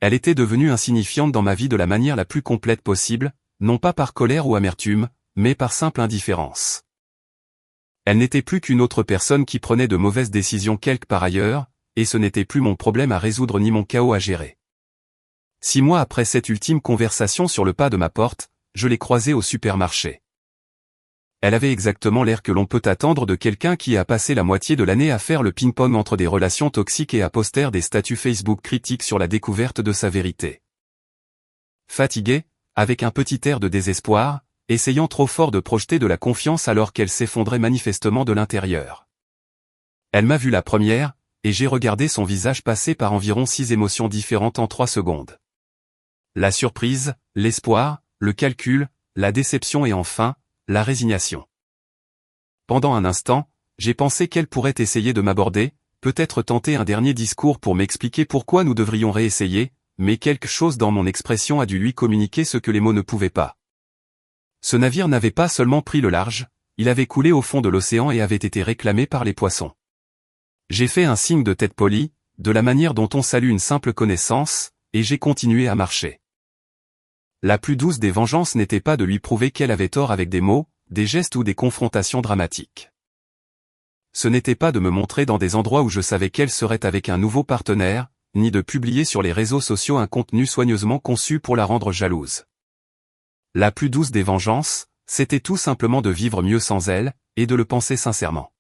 Elle était devenue insignifiante dans ma vie de la manière la plus complète possible, non pas par colère ou amertume, mais par simple indifférence. Elle n'était plus qu'une autre personne qui prenait de mauvaises décisions quelque part ailleurs, et ce n'était plus mon problème à résoudre ni mon chaos à gérer. 6 mois après cette ultime conversation sur le pas de ma porte, je l'ai croisée au supermarché. Elle avait exactement l'air que l'on peut attendre de quelqu'un qui a passé la moitié de l'année à faire le ping-pong entre des relations toxiques et à poster des statuts Facebook critiques sur la découverte de sa vérité. Fatiguée, avec un petit air de désespoir, essayant trop fort de projeter de la confiance alors qu'elle s'effondrait manifestement de l'intérieur. Elle m'a vu la première, et j'ai regardé son visage passer par environ 6 émotions différentes en 3 secondes. La surprise, l'espoir, le calcul, la déception et enfin, la résignation. Pendant un instant, j'ai pensé qu'elle pourrait essayer de m'aborder, peut-être tenter un dernier discours pour m'expliquer pourquoi nous devrions réessayer, mais quelque chose dans mon expression a dû lui communiquer ce que les mots ne pouvaient pas. Ce navire n'avait pas seulement pris le large, il avait coulé au fond de l'océan et avait été réclamé par les poissons. J'ai fait un signe de tête poli, de la manière dont on salue une simple connaissance, et j'ai continué à marcher. La plus douce des vengeances n'était pas de lui prouver qu'elle avait tort avec des mots, des gestes ou des confrontations dramatiques. Ce n'était pas de me montrer dans des endroits où je savais qu'elle serait avec un nouveau partenaire, ni de publier sur les réseaux sociaux un contenu soigneusement conçu pour la rendre jalouse. La plus douce des vengeances, c'était tout simplement de vivre mieux sans elle, et de le penser sincèrement.